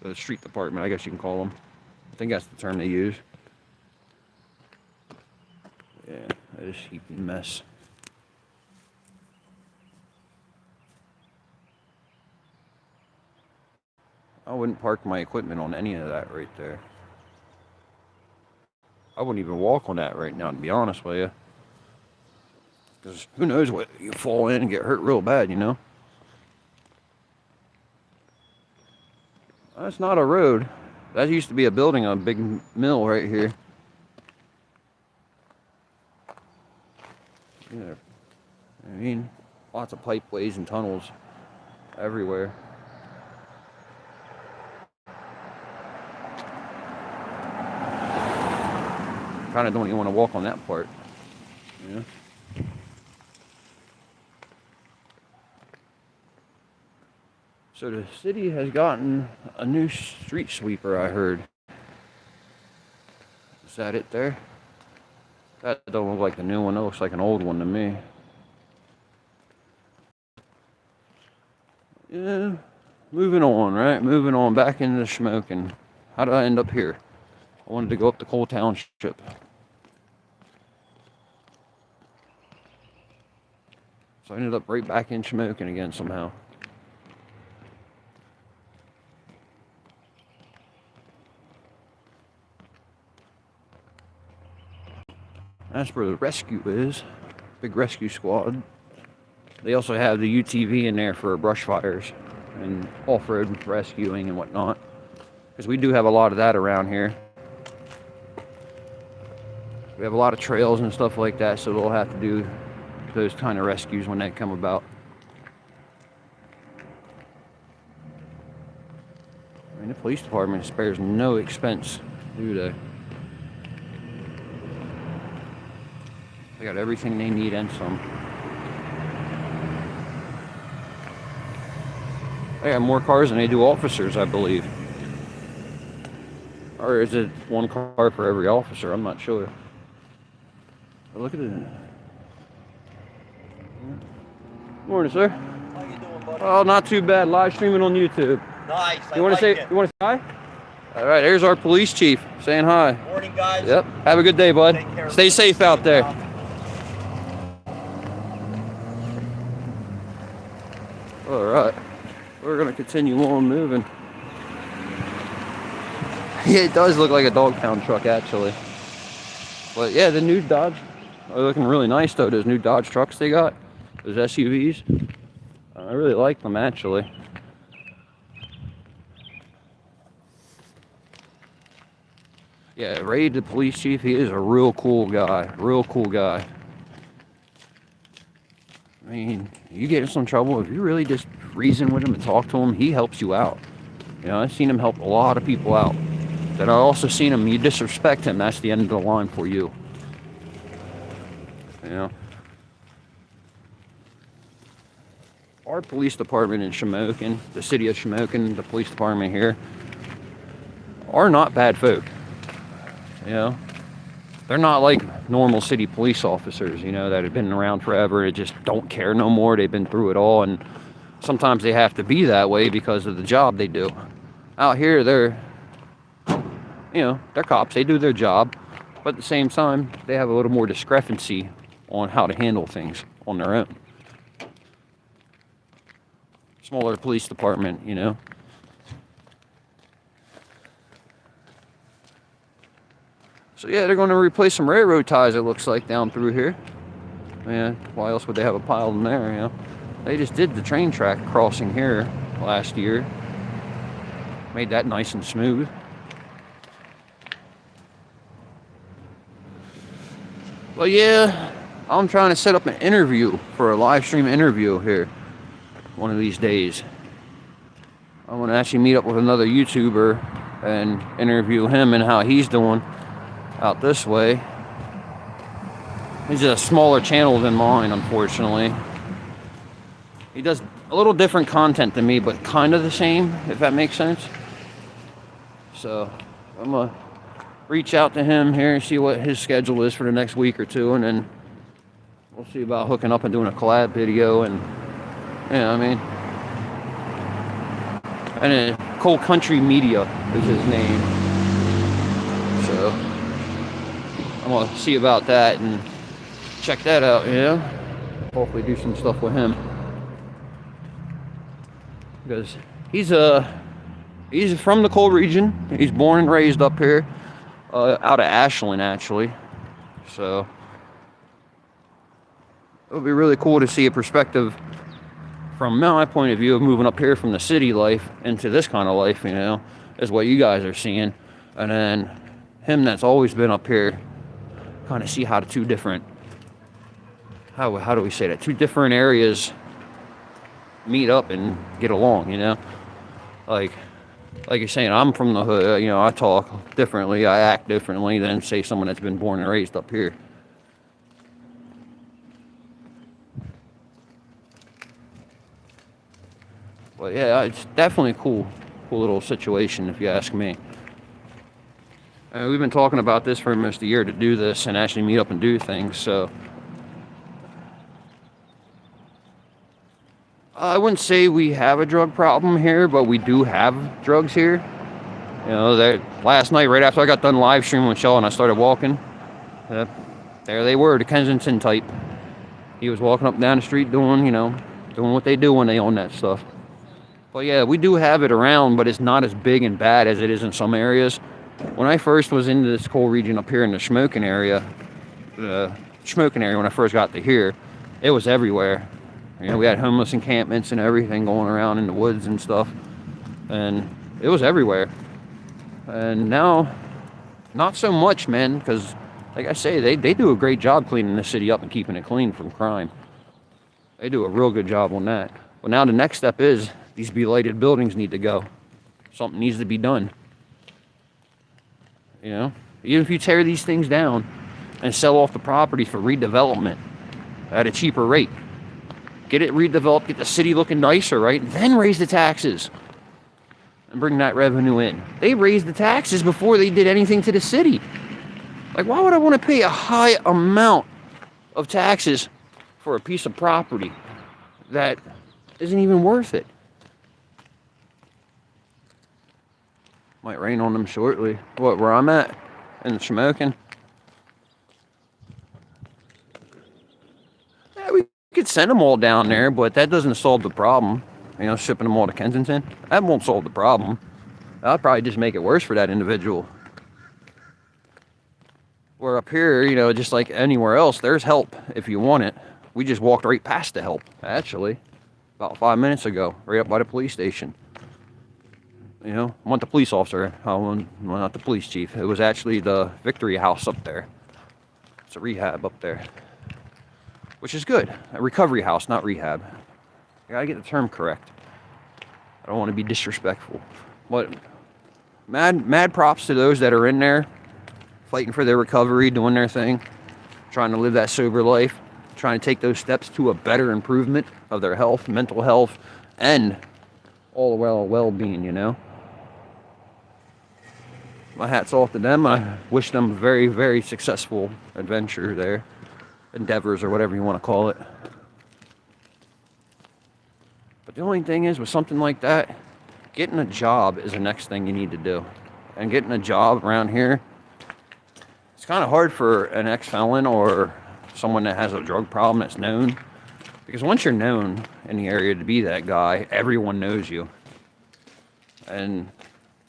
The street department, I guess you can call them. I think that's the term they use. Yeah, that is a heaping mess. I wouldn't park my equipment on any of that right there. I wouldn't even walk on that right now, to be honest with you. Because who knows what, you fall in and get hurt real bad, you know? That's not a road. That used to be a building, a big mill right here. Yeah. I mean, lots of pipeways and tunnels everywhere. Kind of don't even want to walk on that part. Yeah. So the city has gotten a new street sweeper, I heard. Is that it there? That don't look like the new one. That looks like an old one to me. Yeah. Moving on, right? Moving on back into the Shamokin. How did I end up here? I wanted to go up to Cole Township. So I ended up right back in Shamokin again somehow. That's where the rescue is. big rescue squad. They also have the UTV in there for brush fires and off-road rescuing and whatnot. Because we do have a lot of that around here. We have a lot of trails and stuff like that, so they'll have to do those kind of rescues when they come about. I mean, the police department spares no expense, do they? They got everything they need and some. They have more cars than they do officers, I believe. Or is it one car for every officer? I'm not sure. But look at it. Morning, sir.
How you doing, buddy?
Oh, not too bad. Live streaming on YouTube.
Nice.
You want to say? You want to say hi? All right. There's our police chief saying hi.
Morning, guys.
Yep. Have a good day, bud.
Take care.
Stay safe out there. All right. We're gonna continue on moving. Yeah, it does look like a dog pound truck, actually. But yeah, the new Dodge are looking really nice, though. Those new Dodge trucks they got, those SUVs. I really like them, actually. Yeah, Ray, the police chief, he is a real cool guy. Real cool guy. I mean, you get in some trouble, if you really just reason with him and talk to him, he helps you out. You know, I've seen him help a lot of people out. Then I also seen him, you disrespect him, that's the end of the line for you. You know? Our police department in Shamokin, the city of Shamokin, the police department here, are not bad folk. You know? They're not like normal city police officers, you know, that have been around forever and just don't care no more. They've been through it all, and sometimes they have to be that way because of the job they do. Out here, they're, you know, they're cops. They do their job, but at the same time, they have a little more discrepancy on how to handle things on their own. Smaller police department, you know. So yeah, they're going to replace some railroad ties, it looks like, down through here. Man, why else would they have a pile in there, you know? They just did the train track crossing here last year. Made that nice and smooth. But yeah, I'm trying to set up an interview for a live stream interview here one of these days. I want to actually meet up with another YouTuber and interview him and how he's doing out this way. He's a smaller channel than mine, unfortunately. He does a little different content than me, but kind of the same, if that makes sense. So I'm gonna reach out to him here and see what his schedule is for the next week or two, and then we'll see about hooking up and doing a collab video. And yeah, I mean, and Cole Country Media is his name. So I'm gonna see about that and check that out, you know? Hopefully do some stuff with him. Because he's from the Cole region. He's born and raised up here, out of Ashland, actually. So it would be really cool to see a perspective from my point of view of moving up here from the city life into this kind of life, you know, is what you guys are seeing. And then him that's always been up here, kind of see how the two different, how do we say that? Two different areas meet up and get along, you know? Like you're saying, I'm from the hood, you know, I talk differently, I act differently than, say, someone that's been born and raised up here. But yeah, it's definitely a cool little situation, if you ask me. We've been talking about this for almost a year to do this and actually meet up and do things, so. I wouldn't say we have a drug problem here, but we do have drugs here. You know, last night, right after I got done live streaming with Shaw and I started walking, there they were, the Kensington type. He was walking up and down the street doing what they do when they own that stuff. But yeah, we do have it around, but it's not as big and bad as it is in some areas. When I first was into this Cole region up here in the Shamokin area, smoking area when I first got to here. It was everywhere. You know, we had homeless encampments and everything going around in the woods and stuff. And it was everywhere. And now, not so much, man, because, like I say, they do a great job cleaning the city up and keeping it clean from crime. They do a real good job on that. But now the next step is these blighted buildings need to go. Something needs to be done. You know, even if you tear these things down and sell off the property for redevelopment at a cheaper rate, get it redeveloped, get the city looking nicer, right? Then raise the taxes and bring that revenue in. They raised the taxes before they did anything to the city. Like, why would I want to pay a high amount of taxes for a piece of property that isn't even worth it? Might rain on them shortly. What, where I'm at? In Shamokin? Yeah, we could send them all down there, but that doesn't solve the problem. You know, shipping them all to Kensington, that won't solve the problem. That'll probably just make it worse for that individual. Where up here, you know, just like anywhere else, there's help if you want it. We just walked right past the help, actually, about 5 minutes ago, right up by the police station. You know, I want the police officer, well, not the police chief. It was actually the Victory House up there. It's a rehab up there, which is good. A recovery house, not rehab. I gotta get the term correct. I don't want to be disrespectful. But mad props to those that are in there, fighting for their recovery, doing their thing, trying to live that sober life, trying to take those steps to a better improvement of their health, mental health, and all well-being, you know. My hat's off to them. I wish them a very, very successful adventure there. Endeavors, or whatever you want to call it. But the only thing is, with something like that, getting a job is the next thing you need to do. And getting a job around here, it's kind of hard for an ex-felon or someone that has a drug problem that's known. Because once you're known in the area to be that guy, everyone knows you. And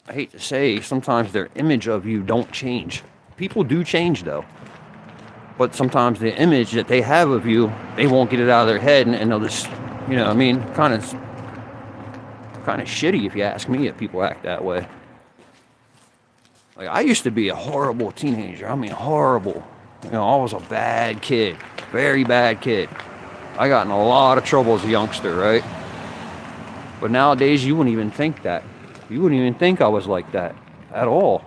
I hate to say, sometimes their image of you don't change. People do change, though. But sometimes the image that they have of you, they won't get it out of their head, and they'll just, you know, I mean, kind of shitty if you ask me if people act that way. Like, I used to be a horrible teenager. I mean, horrible. You know, I was a bad kid. Very bad kid. I got in a lot of trouble as a youngster, right? But nowadays, you wouldn't even think that. You wouldn't even think I was like that at all.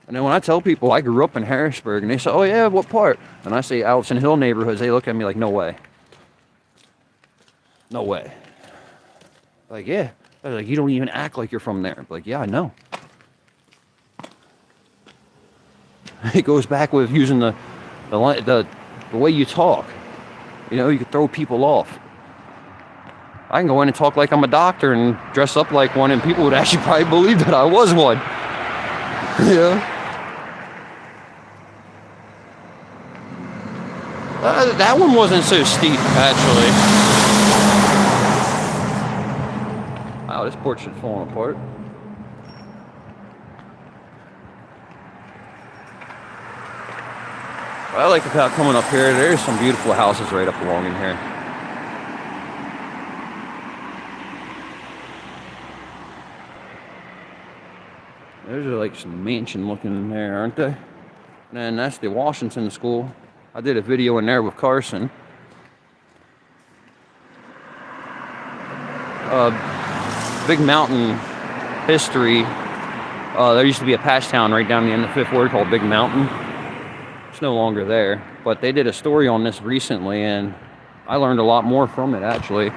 And then when I tell people I grew up in Harrisburg, and they say, oh yeah, what part? And I say Allison Hill neighborhoods, they look at me like, no way. No way. Like, yeah. They're like, you don't even act like you're from there. I'm like, yeah, I know. It goes back with using the way you talk. You know, you can throw people off. I can go in and talk like I'm a doctor and dress up like one, and people would actually probably believe that I was one. Yeah. That one wasn't so steep, actually. Wow, this porch is falling apart. I like about coming up here. There's some beautiful houses right up along in here. Those are like some mansion looking in there, aren't they? And that's the Washington School. I did a video in there with Carson. Big Mountain history. There used to be a patch town right down the end of Fifth Ward called Big Mountain. It's no longer there, but they did a story on this recently, and I learned a lot more from it, actually.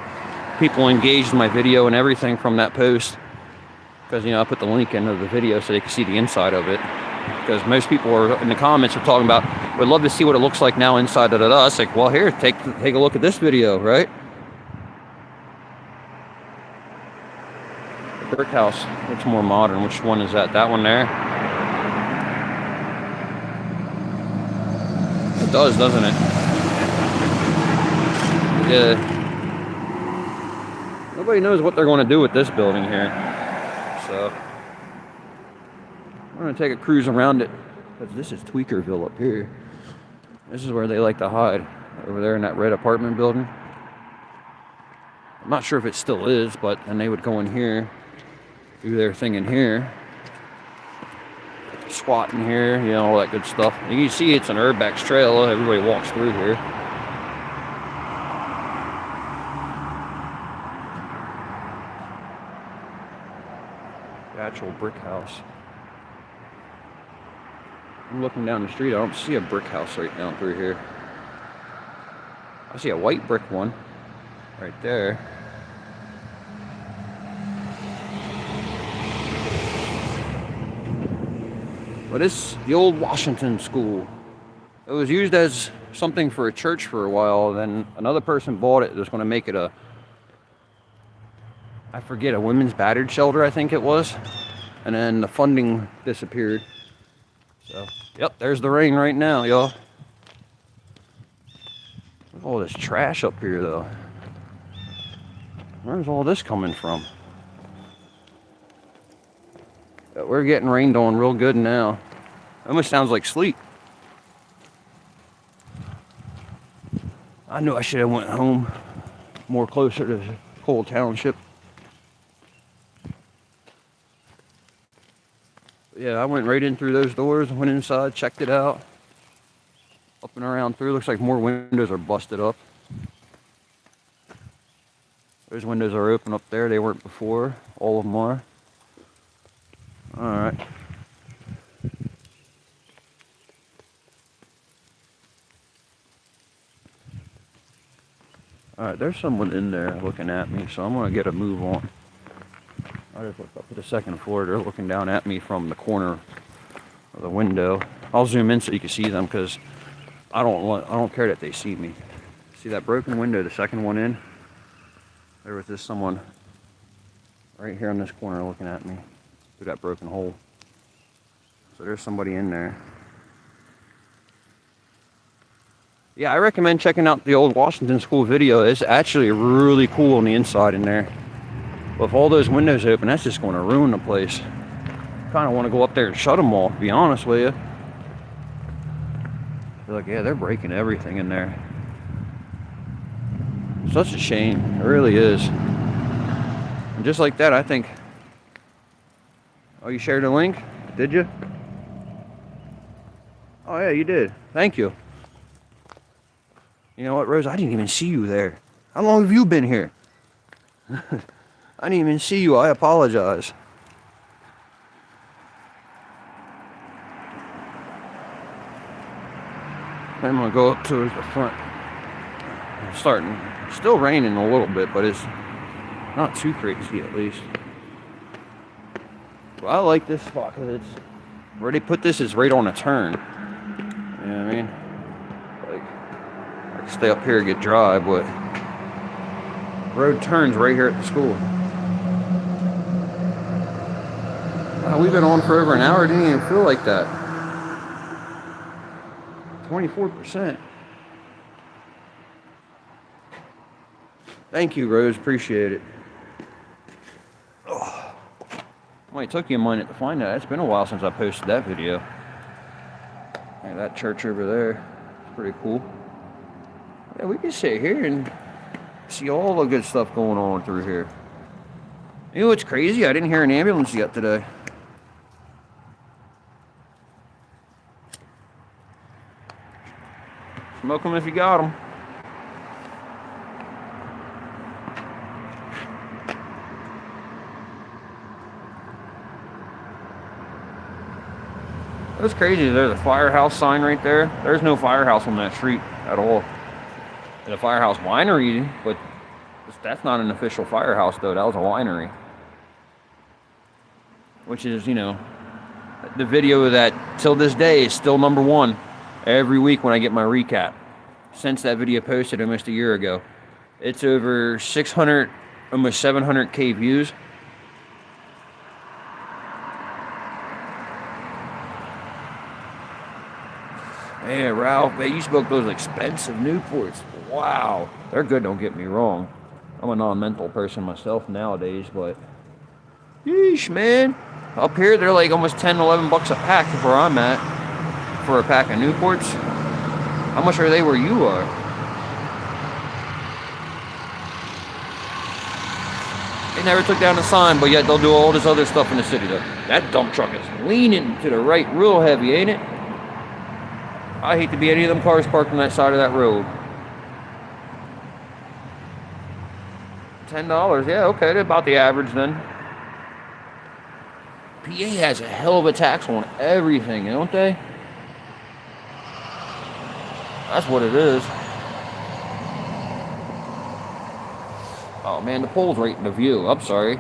People engaged in my video and everything from that post, because, you know, I put the link into the video so they can see the inside of it. Because most people are in the comments are talking about, would love to see what it looks like now inside of the It's like, well, here, take a look at this video, right? The brick house looks more modern. Which one is that? That one there? It does, doesn't it? Yeah. Nobody knows what they're going to do with this building here. So I'm going to take a cruise around it, because this is Tweakerville up here. This is where they like to hide, over there in that red apartment building. I'm not sure if it still is, but then they would go in here, do their thing in here, squat in here, you know, all that good stuff. And you can see it's an urbex trail. Everybody walks through here. The actual brick house. I'm looking down the street. I don't see a brick house right down through here. I see a white brick one right there. But it's the old Washington School. It was used as something for a church for a while. Then another person bought it. It was going to make it a, I forget, a women's battered shelter, I think it was. And then the funding disappeared. So, yep, there's the rain right now, y'all. Look at all this trash up here, though. Where's all this coming from? We're getting rained on real good now. Almost sounds like sleep. I knew I should have went home more closer to Cole Township. Yeah, I went right in through those doors, went inside, checked it out. Up and around through. Looks like more windows are busted up. Those windows are open up there. They weren't before. All of them are. Alright. Alright, there's someone in there looking at me, so I'm going to get a move on. I just looked up to the second floor. They're looking down at me from the corner of the window. I'll zoom in so you can see them because I don't care that they see me. See that broken window, the second one in? There was just someone right here in this corner looking at me through that broken hole. So there's somebody in there. Yeah, I recommend checking out the old Washington School video. It's actually really cool on the inside in there. With all those windows open, that's just going to ruin the place. Kind of want to go up there and shut them all, to be honest with you. They're like, yeah, they're breaking everything in there. Such a shame. It really is. And just like that, I think... Oh, you shared a link? Did you? Oh, yeah, you did. Thank you. You know what, Rose? I didn't even see you there. How long have you been here? I didn't even see you. I apologize. I'm going to go up towards the front. It's starting. It's still raining a little bit, but it's not too crazy at least. Well, I like this spot because it's where they put this is right on a turn. You know what I mean? Like, I can stay up here and get dry, but road turns right here at the school. Wow, we've been on for over an hour. It didn't even feel like that. 24%. Thank you, Rose. Appreciate it. Oh. Well, it took you a minute to find that. It's been a while since I posted that video. Yeah, that church over there. It's pretty cool. Yeah, we can sit here and see all the good stuff going on through here. You know what's crazy? I didn't hear an ambulance yet today. Smoke them if you got them. That's crazy. There's a firehouse sign right there. There's no firehouse on that street at all. There's a firehouse winery, but that's not an official firehouse, though. That was a winery. Which is, you know, the video that, till this day, is still #1 every week when I get my recap. Since that video posted almost a year ago. It's over 600, almost 700K views. Yeah, Ralph, man, you smoked those expensive Newports. Wow. They're good, don't get me wrong. I'm a non-menthol person myself nowadays, but... Yeesh, man. Up here, they're like almost 10, 11 bucks a pack where I'm at. For a pack of Newports. How much are they where you are? They never took down the sign, but yet they'll do all this other stuff in the city though. That dump truck is leaning to the right real heavy, ain't it? I hate to be any of them cars parked on that side of that road. $10, yeah, okay, they're about the average then. PA has a hell of a tax on everything, don't they? That's what it is. Oh man, the pole's right in the view. I'm sorry.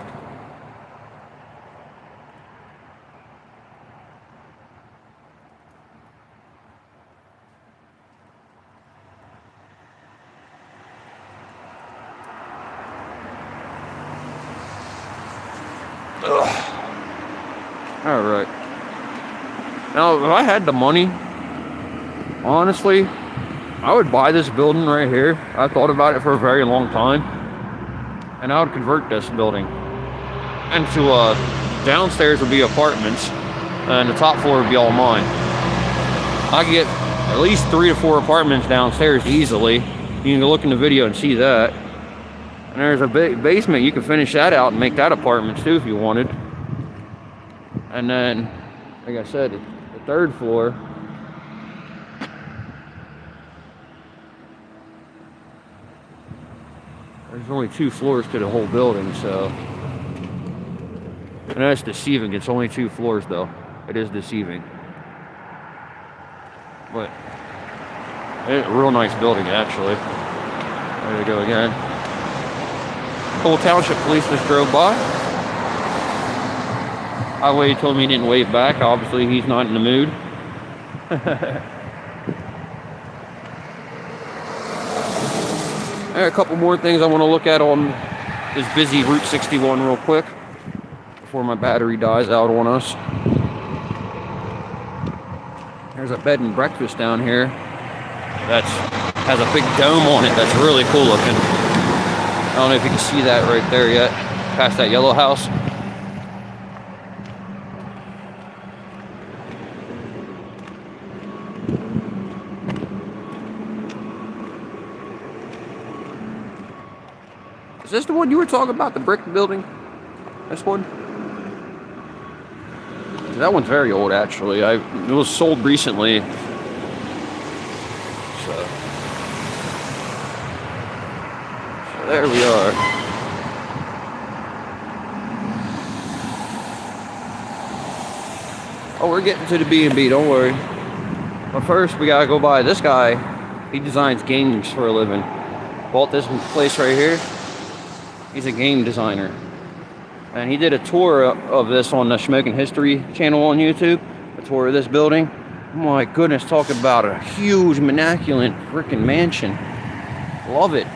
Ugh. All right. Now, if I had the money, honestly, I would buy this building right here. I thought about it for a very long time. And I would convert this building into downstairs would be apartments, and the top floor would be all mine. I could get at least 3 to 4 apartments downstairs easily. You can go look in the video and see that. And there's a basement. You can finish that out and make that apartments too if you wanted. And then, like I said, the 3rd floor. There's only 2 floors to the whole building, so. And that's deceiving. It's only 2 floors, though. It is deceiving. But it's a real nice building, actually. There we go again. Cole Township Police just drove by. Highway told me he didn't wave back. Obviously, he's not in the mood. There are a couple more things I want to look at on this busy Route 61 real quick before my battery dies out on us. There's a bed and breakfast down here that has a big dome on it that's really cool looking. I don't know if you can see that right there yet, past that yellow house. Is this the one you were talking about, the brick building? This one? That one's very old, actually. It was sold recently. So there we are. Oh, we're getting to the B&B, don't worry. But first, we gotta go by this guy. He designs games for a living. Bought this place right here. He's a game designer. And he did a tour of this on the Smoking History channel on YouTube. A tour of this building. My goodness, talk about a huge, immaculate freaking mansion. Love it.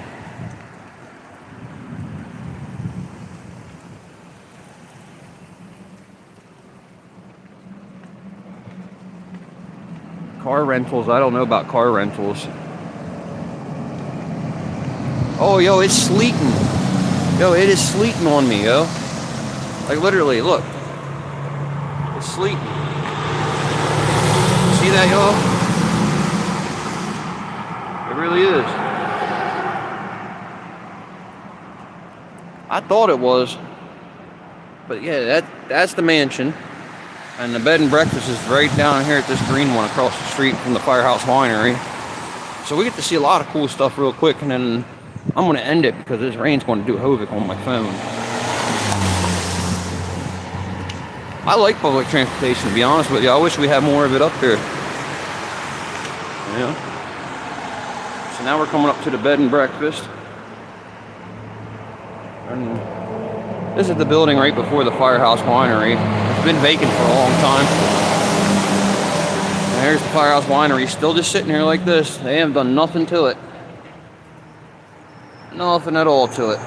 Car rentals, I don't know about car rentals. Oh, yo, it's sleeting. Yo, it is sleeting on me, yo. Like, literally, look. It's sleeting. See that, y'all? It really is. I thought it was. But yeah, that's the mansion. And the bed and breakfast is right down here at this green one across the street from the Firehouse Winery. So we get to see a lot of cool stuff real quick, and then I'm going to end it because this rain's going to do havoc on my phone. I like public transportation, to be honest with you. I wish we had more of it up here. Yeah. So now we're coming up to the bed and breakfast. And this is the building right before the Firehouse Winery. It's been vacant for a long time. And there's the Firehouse Winery, still just sitting here like this. They haven't done nothing to it. Nothing at all to it.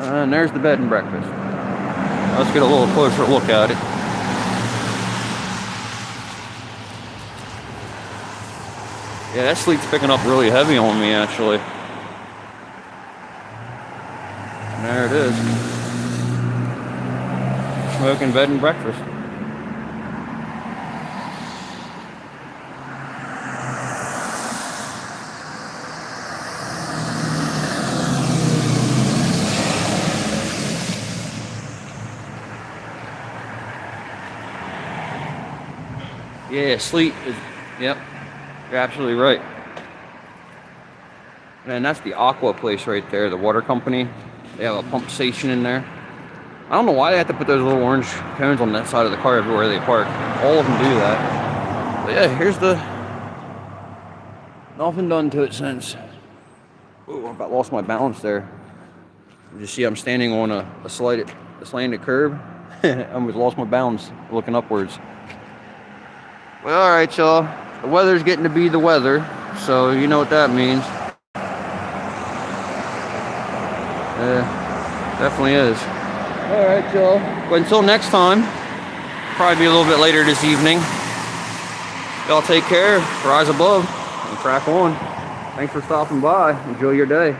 And there's the bed and breakfast. Let's get a little closer look at it. Yeah, that sleep's picking up really heavy on me, actually. And there it is. Smoking bed and breakfast. Yeah, sleet is, yep, you're absolutely right. And that's the Aqua place right there, the water company. They have a pump station in there. I don't know why they have to put those little orange cones on that side of the car everywhere they park. All of them do that. But yeah, here's the... Nothing done to it since. Ooh, I about lost my balance there. You see I'm standing on a slanted curb. I almost lost my balance looking upwards. Well, alright, y'all. The weather's getting to be the weather, so you know what that means. Definitely is. Alright, y'all. But until next time, probably be a little bit later this evening. Y'all take care, rise above, and crack on. Thanks for stopping by. Enjoy your day.